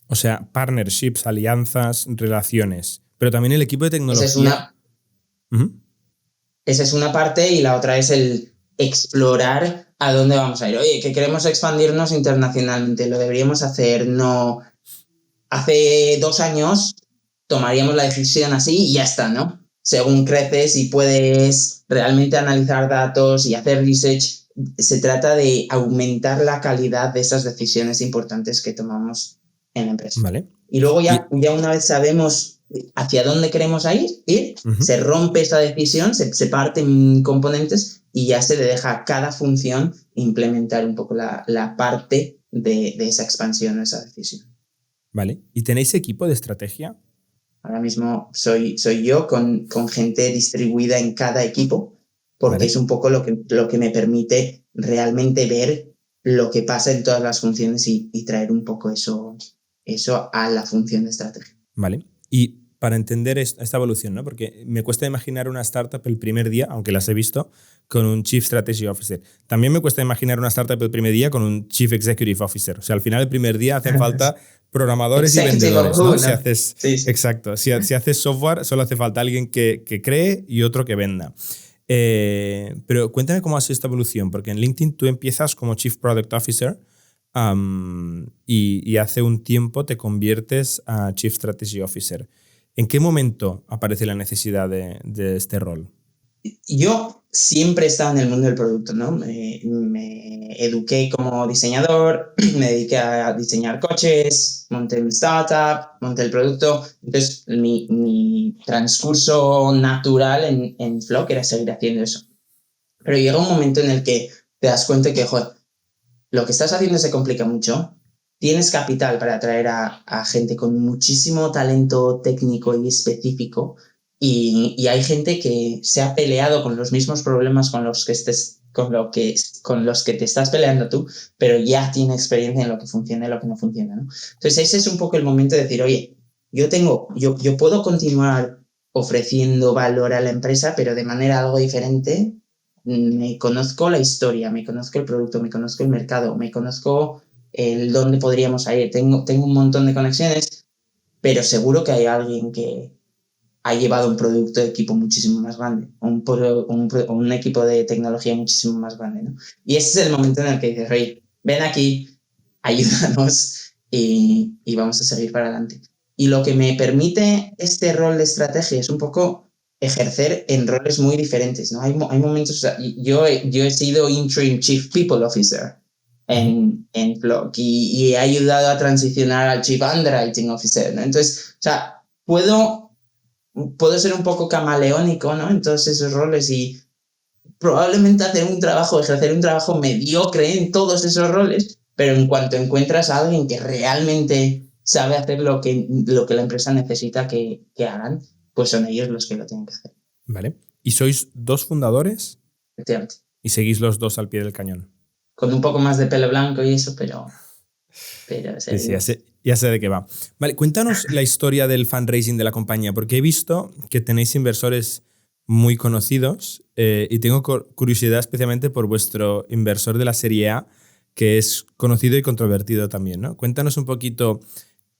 O sea, partnerships, alianzas, relaciones. Pero también el equipo de Esa es tecnología. una, Ujú. esa es una parte y la otra es el explorar a dónde vamos a ir. Oye, que queremos expandirnos internacionalmente, lo deberíamos hacer, no. Hace 2 años tomaríamos la decisión así y ya está, ¿no? Según creces y puedes realmente analizar datos y hacer research, se trata de aumentar la calidad de esas decisiones importantes que tomamos en la empresa. Vale. Y luego Y, ya una vez sabemos hacia dónde queremos ir ujú. se rompe esa decisión, se parte en componentes y ya se le deja a cada función implementar un poco la parte de esa expansión, esa decisión. Vale. ¿Y tenéis equipo de estrategia? Ahora mismo soy yo con gente distribuida en cada equipo, porque Vale. es un poco lo que me permite realmente ver lo que pasa en todas las funciones y traer un poco eso a la función de estrategia. Vale. Y para entender esta evolución, ¿no? Porque me cuesta imaginar una startup el primer día, aunque las he visto, con un Chief Strategy Officer. También me cuesta imaginar una startup el primer día con un Chief Executive Officer. O sea, al final el primer día hacen falta programadores y vendedores, ¿no? Si haces, sí. Exacto. Si haces software, solo hace falta alguien que cree y otro que venda. Pero cuéntame cómo ha sido esta evolución, porque en LinkedIn tú empiezas como Chief Product Officer y hace un tiempo te conviertes a Chief Strategy Officer. ¿En qué momento aparece la necesidad de este rol? Yo siempre he estado en el mundo del producto, ¿no? Me eduqué como diseñador, me dediqué a diseñar coches, monté un startup, monté el producto. Entonces, mi transcurso natural en Flock era seguir haciendo eso. Pero llega un momento en el que te das cuenta que, joder, lo que estás haciendo se complica mucho. Tienes capital para atraer a gente con muchísimo talento técnico y específico y hay gente que se ha peleado con los mismos problemas con los que te estás peleando tú, pero ya tiene experiencia en lo que funciona y lo que no funciona, ¿no? Entonces ese es un poco el momento de decir, oye, yo puedo continuar ofreciendo valor a la empresa, pero de manera algo diferente. Me conozco la historia, me conozco el producto, me conozco el mercado, me conozco el dónde podríamos ir. Tengo un montón de conexiones, pero seguro que hay alguien que ha llevado un producto de equipo muchísimo más grande, un equipo de tecnología muchísimo más grande, ¿no? Y ese es el momento en el que dices, oye, ven aquí, ayúdanos y vamos a seguir para adelante. Y lo que me permite este rol de estrategia es un poco ejercer en roles muy diferentes, ¿no? Hay momentos, o sea, yo he sido Interim Chief People Officer en Flock y he ayudado a transicionar al Chief Underwriting Officer, ¿no? Entonces, o sea, puedo ser un poco camaleónico, ¿no? En todos esos roles y probablemente ejercer un trabajo mediocre en todos esos roles, pero en cuanto encuentras a alguien que realmente sabe hacer lo que la empresa necesita que hagan, pues son ellos los que lo tienen que hacer. Vale. ¿Y sois dos fundadores? Efectivamente. Y seguís los dos al pie del cañón. Con un poco más de pelo blanco y eso, pero sí, ya sé de qué va. Vale, cuéntanos la historia del fundraising de la compañía, porque he visto que tenéis inversores muy conocidos y tengo curiosidad especialmente por vuestro inversor de la Serie A, que es conocido y controvertido también, ¿no? Cuéntanos un poquito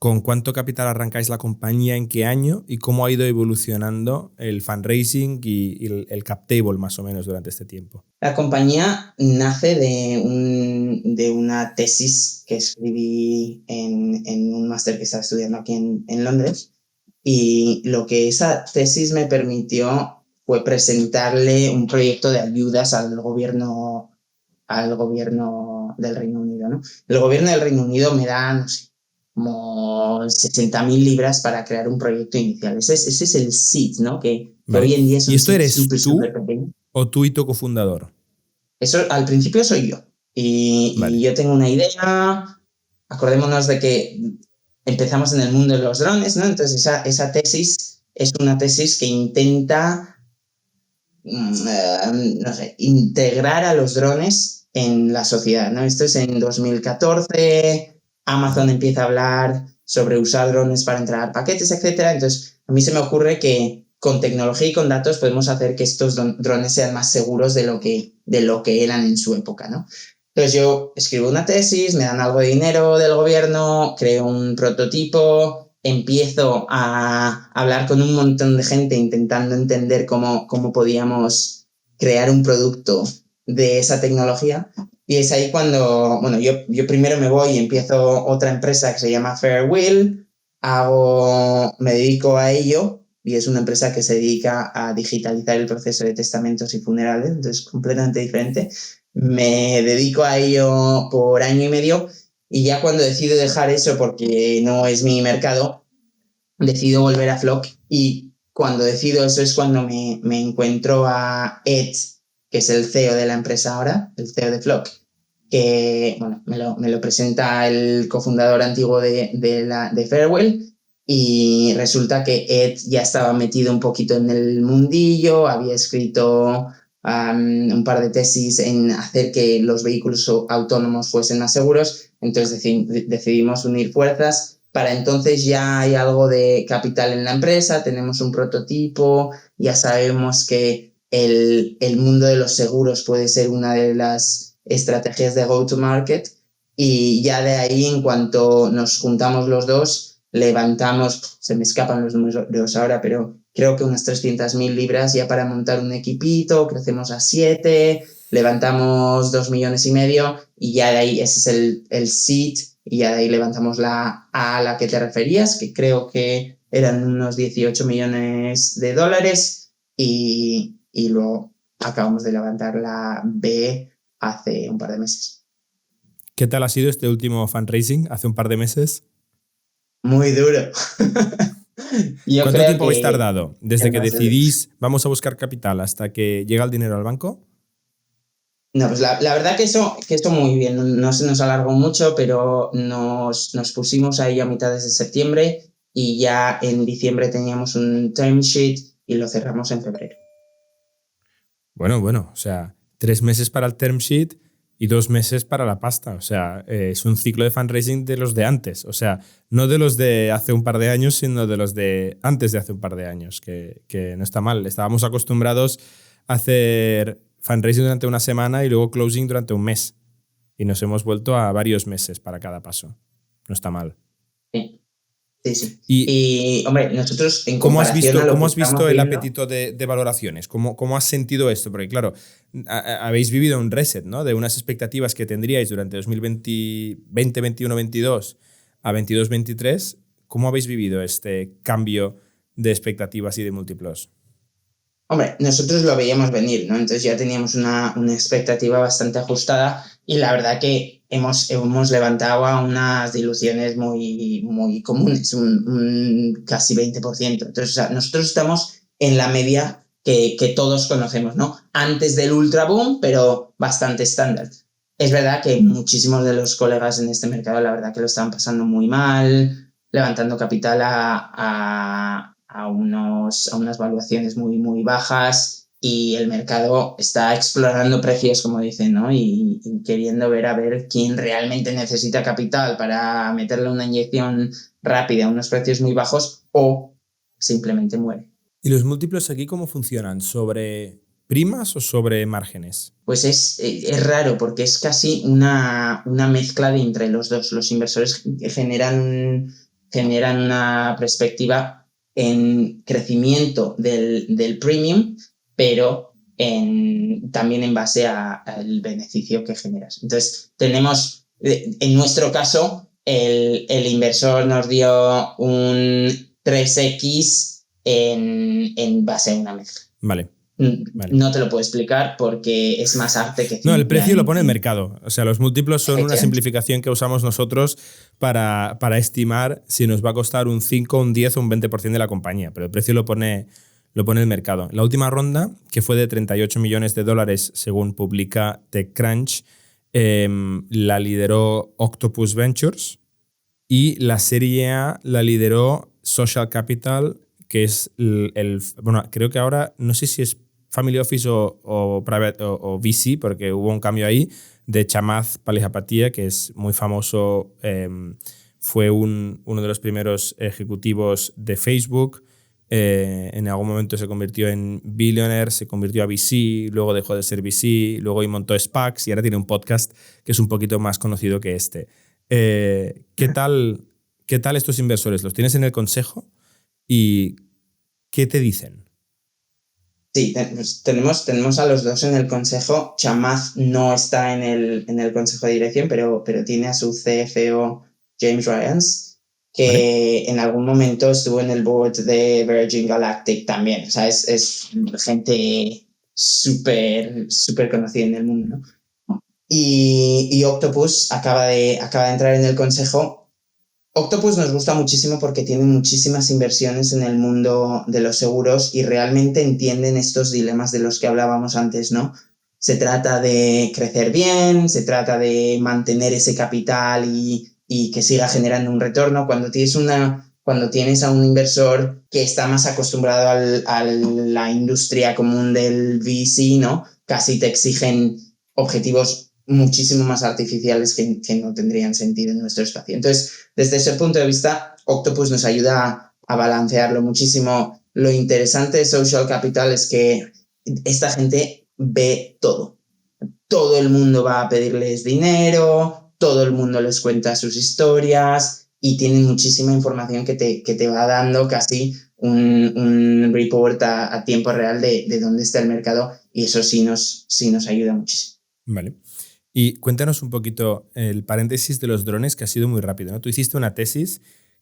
con cuánto capital arrancáis la compañía, en qué año y cómo ha ido evolucionando el fundraising y el cap table más o menos durante este tiempo. La compañía nace de una tesis que escribí en un máster que estaba estudiando aquí en Londres, y lo que esa tesis me permitió fue presentarle un proyecto de ayudas al gobierno del Reino Unido, ¿no? El gobierno del Reino Unido me da, no sé, como 60.000 libras para crear un proyecto inicial. Ese es el seed, ¿no? Que Vale. hoy en día es un ¿Y esto seed eres súper tú pequeño. o tú y tu cofundador? Eso al principio soy yo. Vale. Y yo tengo una idea. Acordémonos de que empezamos en el mundo de los drones, ¿no? Entonces esa tesis es una tesis que intenta, no sé, integrar a los drones en la sociedad, ¿no? Esto es en 2014, Amazon empieza a hablar sobre usar drones para entregar paquetes, etcétera. Entonces, a mí se me ocurre que con tecnología y con datos podemos hacer que estos drones sean más seguros de lo que eran en su época, ¿no? Entonces yo escribo una tesis, me dan algo de dinero del gobierno, creo un prototipo, empiezo a hablar con un montón de gente intentando entender cómo podíamos crear un producto de esa tecnología. Y es ahí cuando, bueno, yo primero me voy y empiezo otra empresa que se llama Farewell, me dedico a ello, y es una empresa que se dedica a digitalizar el proceso de testamentos y funerales, entonces completamente diferente. Me dedico a ello por año y medio y ya cuando decido dejar eso porque no es mi mercado, decido volver a Flock, y cuando decido eso es cuando me encuentro a Ed, que es el CEO de la empresa ahora, el CEO de Flock, que bueno, me lo presenta el cofundador antiguo de Farewell, y resulta que Ed ya estaba metido un poquito en el mundillo, había escrito un par de tesis en hacer que los vehículos autónomos fuesen más seguros, entonces decidimos unir fuerzas. Para entonces ya hay algo de capital en la empresa, tenemos un prototipo, ya sabemos que el mundo de los seguros puede ser una de las estrategias de go-to-market, y ya de ahí, en cuanto nos juntamos los dos, levantamos, se me escapan los números ahora, pero creo que unas 300.000 libras ya para montar un equipito, crecemos a 7, levantamos 2,5 millones, y ya de ahí ese es el seed, y ya de ahí levantamos la A la que te referías, que creo que eran unos 18 millones de dólares, y luego acabamos de levantar la B hace un par de meses. ¿Qué tal ha sido este último fundraising hace un par de meses? Muy duro. ¿Cuánto tiempo habéis tardado desde que decidís vamos a buscar capital hasta que llega el dinero al banco? No, pues la verdad que esto muy bien, no se nos alargó mucho, pero nos pusimos ahí a mitades de septiembre y ya en diciembre teníamos un term sheet y lo cerramos en febrero. Bueno, o sea, 3 meses para el term sheet y 2 meses para la pasta. O sea, es un ciclo de fundraising de los de antes. O sea, no de los de hace un par de años, sino de los de antes de hace un par de años, que no está mal. Estábamos acostumbrados a hacer fundraising durante una semana y luego closing durante un mes. Y nos hemos vuelto a varios meses para cada paso. No está mal. Sí. Sí. Y hombre, nosotros en ¿cómo has comparación visto, a lo que has visto el viendo, apetito de valoraciones? ¿Cómo has sentido esto? Porque claro, habéis vivido un reset, ¿no? De unas expectativas que tendríais durante 2020, 21, 22 a 22, 23. ¿Cómo habéis vivido este cambio de expectativas y de múltiplos? Hombre, nosotros lo veíamos venir, ¿no? Entonces ya teníamos una expectativa bastante ajustada, y la verdad que hemos levantado a unas diluciones muy, muy comunes, un casi 20%. Entonces, o sea, nosotros estamos en la media que todos conocemos, ¿no? Antes del ultra boom, pero bastante estándar. Es verdad que muchísimos de los colegas en este mercado, la verdad que lo estaban pasando muy mal, levantando capital a unas valuaciones muy, muy bajas, y el mercado está explorando precios, como dicen, ¿no? Y queriendo ver a ver quién realmente necesita capital para meterle una inyección rápida a unos precios muy bajos, o simplemente muere. ¿Y los múltiplos aquí cómo funcionan? ¿Sobre primas o sobre márgenes? Pues es raro, porque es casi una mezcla de entre los dos. Los inversores generan una perspectiva en crecimiento del premium, pero también en base al beneficio que generas. Entonces, tenemos, en nuestro caso, el inversor nos dio un 3x en base a una mezcla. Vale. No te lo puedo explicar porque es más arte que ciencia. No, el precio lo pone el mercado. O sea, los múltiplos son una simplificación que usamos nosotros para estimar si nos va a costar un 5, un 10 o un 20% de la compañía. Pero el precio lo pone el mercado. La última ronda, que fue de 38 millones de dólares, según publica TechCrunch, la lideró Octopus Ventures, y la serie A la lideró Social Capital, que es bueno, creo que ahora, no sé si es Family Office o Private o VC, porque hubo un cambio ahí, de Chamath Palihapitiya, que es muy famoso, fue uno de los primeros ejecutivos de Facebook, en algún momento se convirtió en billionaire, se convirtió a VC, luego dejó de ser VC, luego montó SPACs y ahora tiene un podcast que es un poquito más conocido que este. ¿Qué tal estos inversores? ¿Los tienes en el consejo? ¿Y qué te dicen? Sí, tenemos a los dos en el consejo. Chamath no está en el consejo de dirección, pero tiene a su CFO, James Ryans, que ¿vale? En algún momento estuvo en el board de Virgin Galactic también. O sea, es gente súper conocida en el mundo, ¿no? Y Octopus acaba de entrar en el consejo. Octopus nos gusta muchísimo porque tiene muchísimas inversiones en el mundo de los seguros y realmente entienden estos dilemas de los que hablábamos antes, ¿no? Se trata de crecer bien, se trata de mantener ese capital y que siga generando un retorno. Cuando cuando tienes a un inversor que está más acostumbrado a la industria común del VC, ¿no? Casi te exigen objetivos muchísimo más artificiales que no tendrían sentido en nuestro espacio. Entonces, desde ese punto de vista, Octopus nos ayuda a balancearlo muchísimo. Lo interesante de Social Capital es que esta gente ve todo. Todo el mundo va a pedirles dinero, todo el mundo les cuenta sus historias y tienen muchísima información que te va dando casi un report a tiempo real de dónde está el mercado, y eso sí nos ayuda muchísimo. Vale. Y cuéntanos un poquito el paréntesis de los drones, que ha sido muy rápido, ¿no? Tú hiciste una tesis.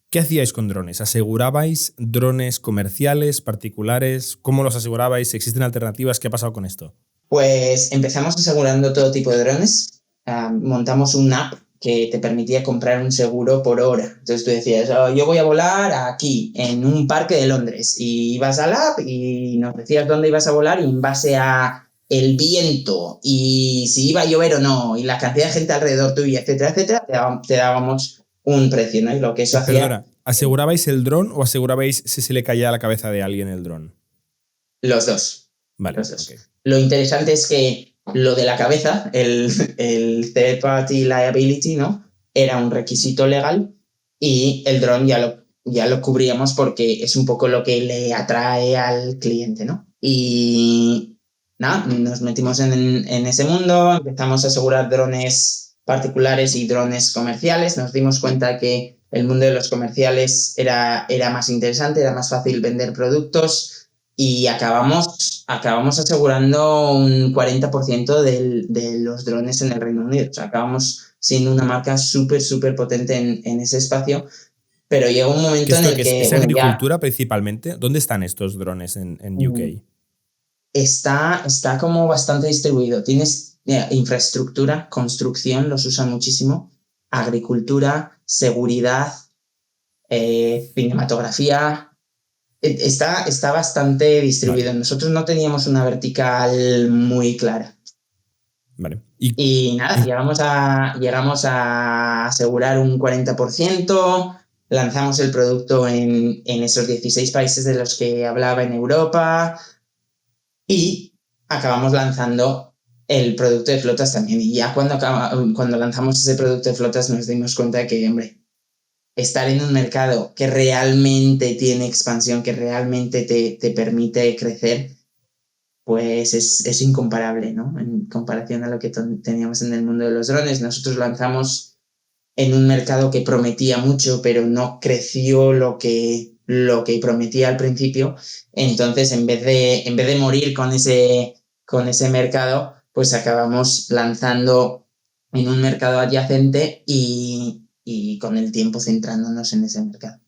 ¿Qué hacíais con drones? ¿Asegurabais drones comerciales, particulares? ¿Cómo los asegurabais? ¿Existen alternativas? ¿Qué ha pasado con esto? Pues empezamos asegurando todo tipo de drones. Montamos una app que te permitía comprar un seguro por hora. Entonces tú decías, yo voy a volar aquí, en un parque de Londres. Y ibas a la app y nos decías dónde ibas a volar, y en base a el viento y si iba a llover o no y la cantidad de gente alrededor tuya, etcétera, etcétera, te dábamos un precio, ¿no? Y lo que eso hacía... Perdona, ¿asegurabais el dron o asegurabais si se le caía a la cabeza de alguien el dron? Los dos. Vale, Los dos. okay. Lo interesante es que lo de la cabeza, el third party liability, ¿no? Era un requisito legal, y el dron ya lo cubríamos porque es un poco lo que le atrae al cliente, ¿no? Y nada, nos metimos en ese mundo, empezamos a asegurar drones particulares y drones comerciales. Nos dimos cuenta que el mundo de los comerciales era más interesante, era más fácil vender productos, y acabamos asegurando un 40% de los drones en el Reino Unido. O sea, acabamos siendo una marca súper, súper potente en ese espacio, pero llega un momento en el que... ¿Es agricultura principalmente? ¿Dónde están estos drones en UK? Está como bastante distribuido. Tienes infraestructura, construcción, los usan muchísimo, agricultura, seguridad, cinematografía. Está bastante distribuido. Vale. Nosotros no teníamos una vertical muy clara. Vale. Y nada, llegamos a asegurar un 40%, lanzamos el producto en esos 16 países de los que hablaba en Europa, y acabamos lanzando el producto de flotas también. Y ya cuando lanzamos ese producto de flotas nos dimos cuenta de que, hombre, estar en un mercado que realmente tiene expansión, que realmente te permite crecer, pues es incomparable, ¿no? En comparación a lo que teníamos en el mundo de los drones. Nosotros lanzamos en un mercado que prometía mucho, pero no creció lo que prometía al principio. Entonces, en vez de morir con ese mercado, pues acabamos lanzando en un mercado adyacente y con el tiempo centrándonos en ese mercado.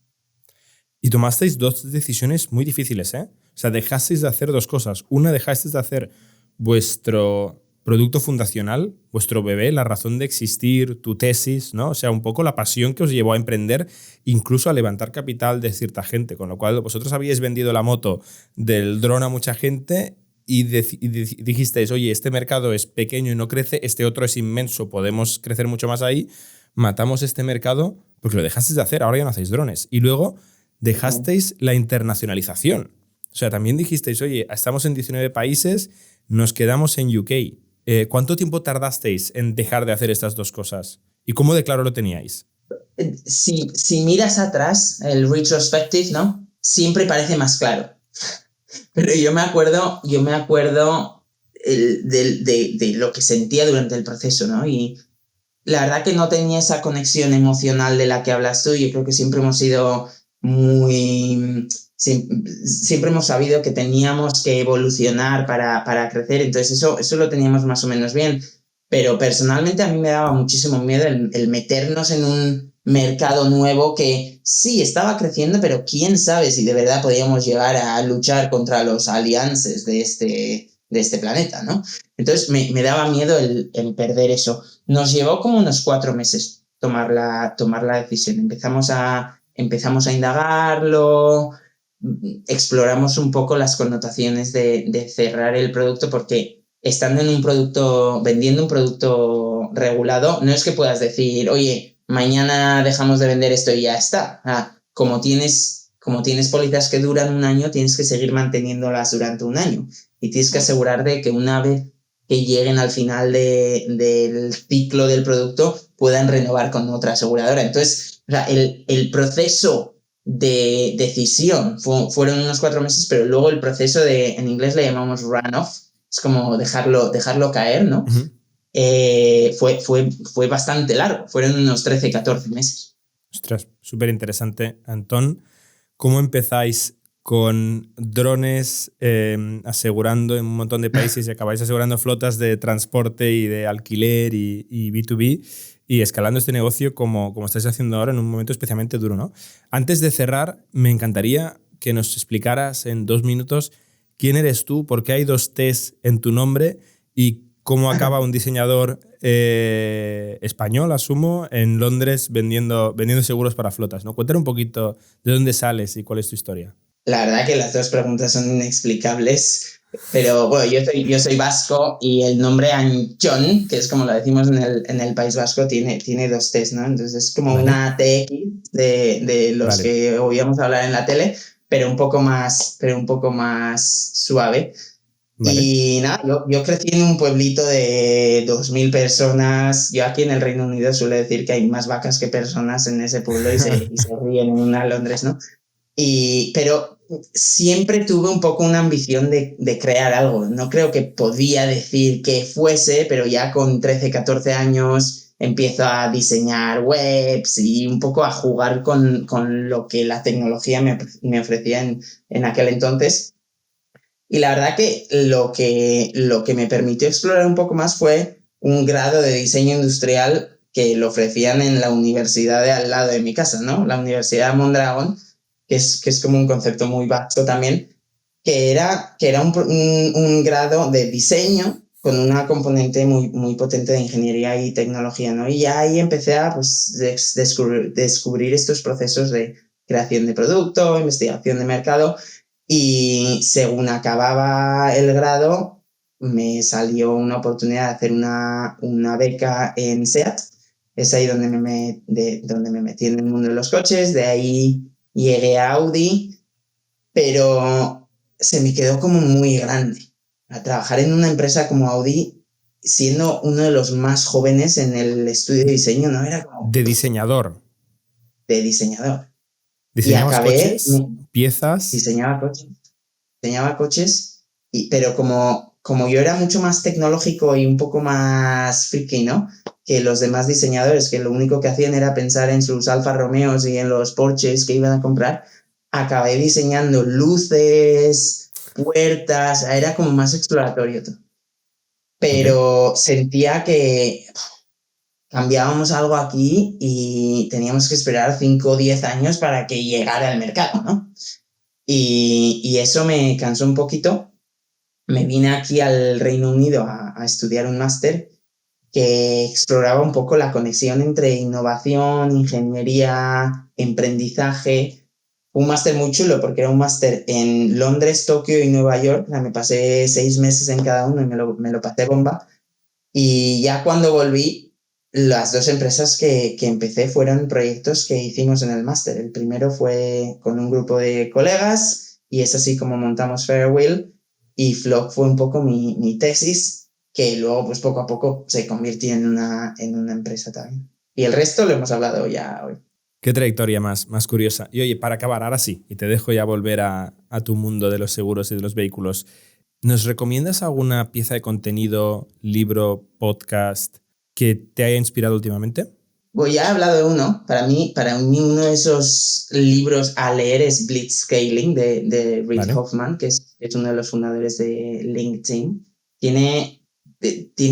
Y tomasteis dos decisiones muy difíciles, ¿eh? O sea, dejasteis de hacer dos cosas. Una, dejasteis de hacer vuestro producto fundacional, vuestro bebé, la razón de existir, tu tesis, ¿no? O sea, un poco la pasión que os llevó a emprender, incluso a levantar capital de cierta gente, con lo cual vosotros habíais vendido la moto del dron a mucha gente y dijisteis, oye, este mercado es pequeño y no crece, este otro es inmenso, podemos crecer mucho más ahí, matamos este mercado porque lo dejasteis de hacer, ahora ya no hacéis drones. Y luego dejasteis la internacionalización. O sea, también dijisteis, oye, estamos en 19 países, nos quedamos en UK. ¿Cuánto tiempo tardasteis en dejar de hacer estas dos cosas? ¿Y cómo de claro lo teníais? Si miras atrás, el retrospective, ¿no? Siempre parece más claro. Pero yo me acuerdo de lo que sentía durante el proceso, ¿no? Y la verdad que no tenía esa conexión emocional de la que hablas tú. Yo creo que siempre hemos sido siempre hemos sabido que teníamos que evolucionar para crecer, entonces eso lo teníamos más o menos bien, pero personalmente a mí me daba muchísimo miedo el meternos en un mercado nuevo que sí estaba creciendo, pero quién sabe si de verdad podíamos llegar a luchar contra los alliances de este planeta, ¿no? Entonces me daba miedo el perder eso. Nos llevó como unos 4 meses tomar la decisión. Empezamos a indagarlo, exploramos un poco las connotaciones de cerrar el producto, porque estando vendiendo un producto regulado, no es que puedas decir, oye, mañana dejamos de vender esto y ya está. como tienes pólizas que duran un año, tienes que seguir manteniéndolas durante un año. Y tienes que asegurar de que una vez que lleguen al final del ciclo del producto, puedan renovar con otra aseguradora. Entonces, o sea, el proceso de decisión fueron unos 4 meses, pero luego el proceso en inglés le llamamos run-off, es como dejarlo caer, ¿no? Ujú. Fue bastante largo, fueron unos 13, 14 meses. Ostras, súper interesante, Antón. ¿Cómo empezáis con drones asegurando en un montón de países y acabáis asegurando flotas de transporte y de alquiler y B2B y escalando este negocio como estáis haciendo ahora en un momento especialmente duro, ¿no? Antes de cerrar, me encantaría que nos explicaras en 2 minutos quién eres tú, por qué hay 2 T's en tu nombre y cómo acaba un diseñador español, asumo, en Londres vendiendo seguros para flotas, ¿no? Cuéntame un poquito de dónde sales y cuál es tu historia. La verdad que las 2 preguntas son inexplicables, pero bueno, yo soy vasco y el nombre Antxon, que es como lo decimos en el País Vasco, tiene 2 T's, ¿no? Entonces es como Vale. una TX de los Vale. que oíamos hablar en la tele, pero un poco más suave. Vale. Y nada, yo crecí en un pueblito de 2.000 personas. Yo aquí en el Reino Unido suelo decir que hay más vacas que personas en ese pueblo y se ríen en una Londres, ¿no? Pero siempre tuve un poco una ambición de crear algo. No creo que podía decir que fuese, pero ya con 13, 14 años empiezo a diseñar webs y un poco a jugar con lo que la tecnología me ofrecía en aquel entonces. Y la verdad que lo que me permitió explorar un poco más fue un grado de diseño industrial que lo ofrecían en la universidad de al lado de mi casa, ¿no? La Universidad de Mondragón, que es como un concepto muy vasto también, que era un grado de diseño con una componente muy potente de ingeniería y tecnología, ¿no? Y ya ahí empecé a pues, descubrir estos procesos de creación de producto, investigación de mercado, y según acababa el grado, me salió una oportunidad de hacer una beca en SEAT. Es ahí donde donde me metí en el mundo de los coches. De ahí llegué a Audi, pero se me quedó como muy grande. A trabajar en una empresa como Audi, siendo uno de los más jóvenes en el estudio de diseño, no era como De diseñador. de diseñador. Y ¿Diseñabas acabé, coches? ¿Piezas? diseñaba coches. Diseñaba coches, pero como yo era mucho más tecnológico y un poco más friki, ¿no? Que los demás diseñadores, que lo único que hacían era pensar en sus Alfa Romeos y en los Porsches que iban a comprar, acabé diseñando luces, puertas, era como más exploratorio todo. Ok. Pero sentía que cambiábamos algo aquí y teníamos que esperar 5 o 10 años para que llegara al mercado, ¿no? Y eso me cansó un poquito. Me vine aquí al Reino Unido a estudiar un máster que exploraba un poco la conexión entre innovación, ingeniería, emprendizaje. Un máster muy chulo porque era un máster en Londres, Tokio y Nueva York. O sea, me pasé 6 meses en cada uno y me lo pasé bomba. Y ya cuando volví, las 2 empresas que empecé fueron proyectos que hicimos en el máster. El primero fue con un grupo de colegas y es así como montamos Fairwheel, y Flock fue un poco mi tesis, que luego pues poco a poco se convirtió en una empresa también. Y el resto lo hemos hablado ya hoy. Qué trayectoria más curiosa. Y oye, para acabar, ahora sí, y te dejo ya volver a tu mundo de los seguros y de los vehículos. ¿Nos recomiendas alguna pieza de contenido, libro, podcast que te haya inspirado últimamente? Pues ya he hablado de uno. Para mí uno de esos libros a leer es Blitzscaling de Reid Vale. Hoffman, que es uno de los fundadores de LinkedIn. Tiene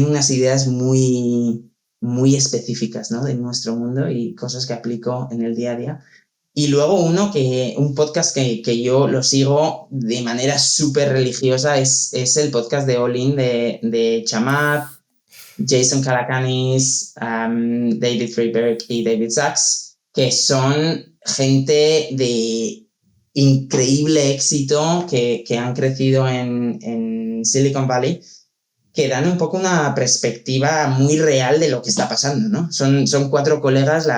unas ideas muy específicas, ¿no? De nuestro mundo y cosas que aplico en el día a día. Y luego un podcast que yo lo sigo de manera súper religiosa es el podcast de All In de Chamath, Jason Calacanis, David Friedberg y David Sachs, que son gente de increíble éxito que han crecido en Silicon Valley, que dan un poco una perspectiva muy real de lo que está pasando, ¿no? Son 4 colegas,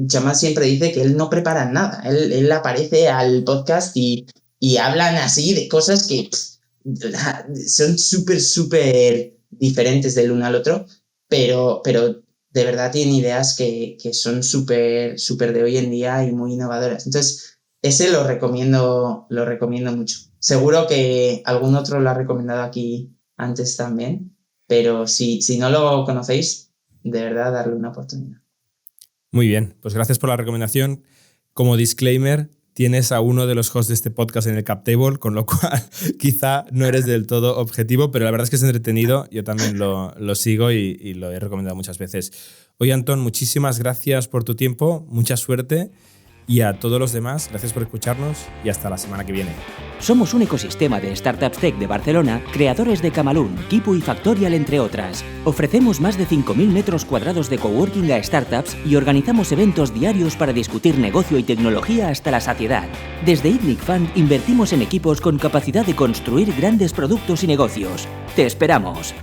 Chamath siempre dice que él no prepara nada, él aparece al podcast y hablan así de cosas que son súper diferentes del uno al otro, pero de verdad tienen ideas que son súper de hoy en día y muy innovadoras. Entonces, ese lo recomiendo mucho. Seguro que algún otro lo ha recomendado aquí antes también, pero si no lo conocéis, de verdad darle una oportunidad. Muy bien, pues gracias por la recomendación. Como disclaimer, tienes a uno de los hosts de este podcast en el cap table, con lo cual quizá no eres del todo objetivo, pero la verdad es que es entretenido. Yo también lo sigo y lo he recomendado muchas veces. Oye, Antón, muchísimas gracias por tu tiempo, mucha suerte. Y a todos los demás, gracias por escucharnos y hasta la semana que viene. Somos un ecosistema de startups tech de Barcelona, creadores de Camalún, Kipu y Factorial, entre otras. Ofrecemos más de 5.000 metros cuadrados de coworking a startups y organizamos eventos diarios para discutir negocio y tecnología hasta la saciedad. Desde Ithnic Fund invertimos en equipos con capacidad de construir grandes productos y negocios. ¡Te esperamos!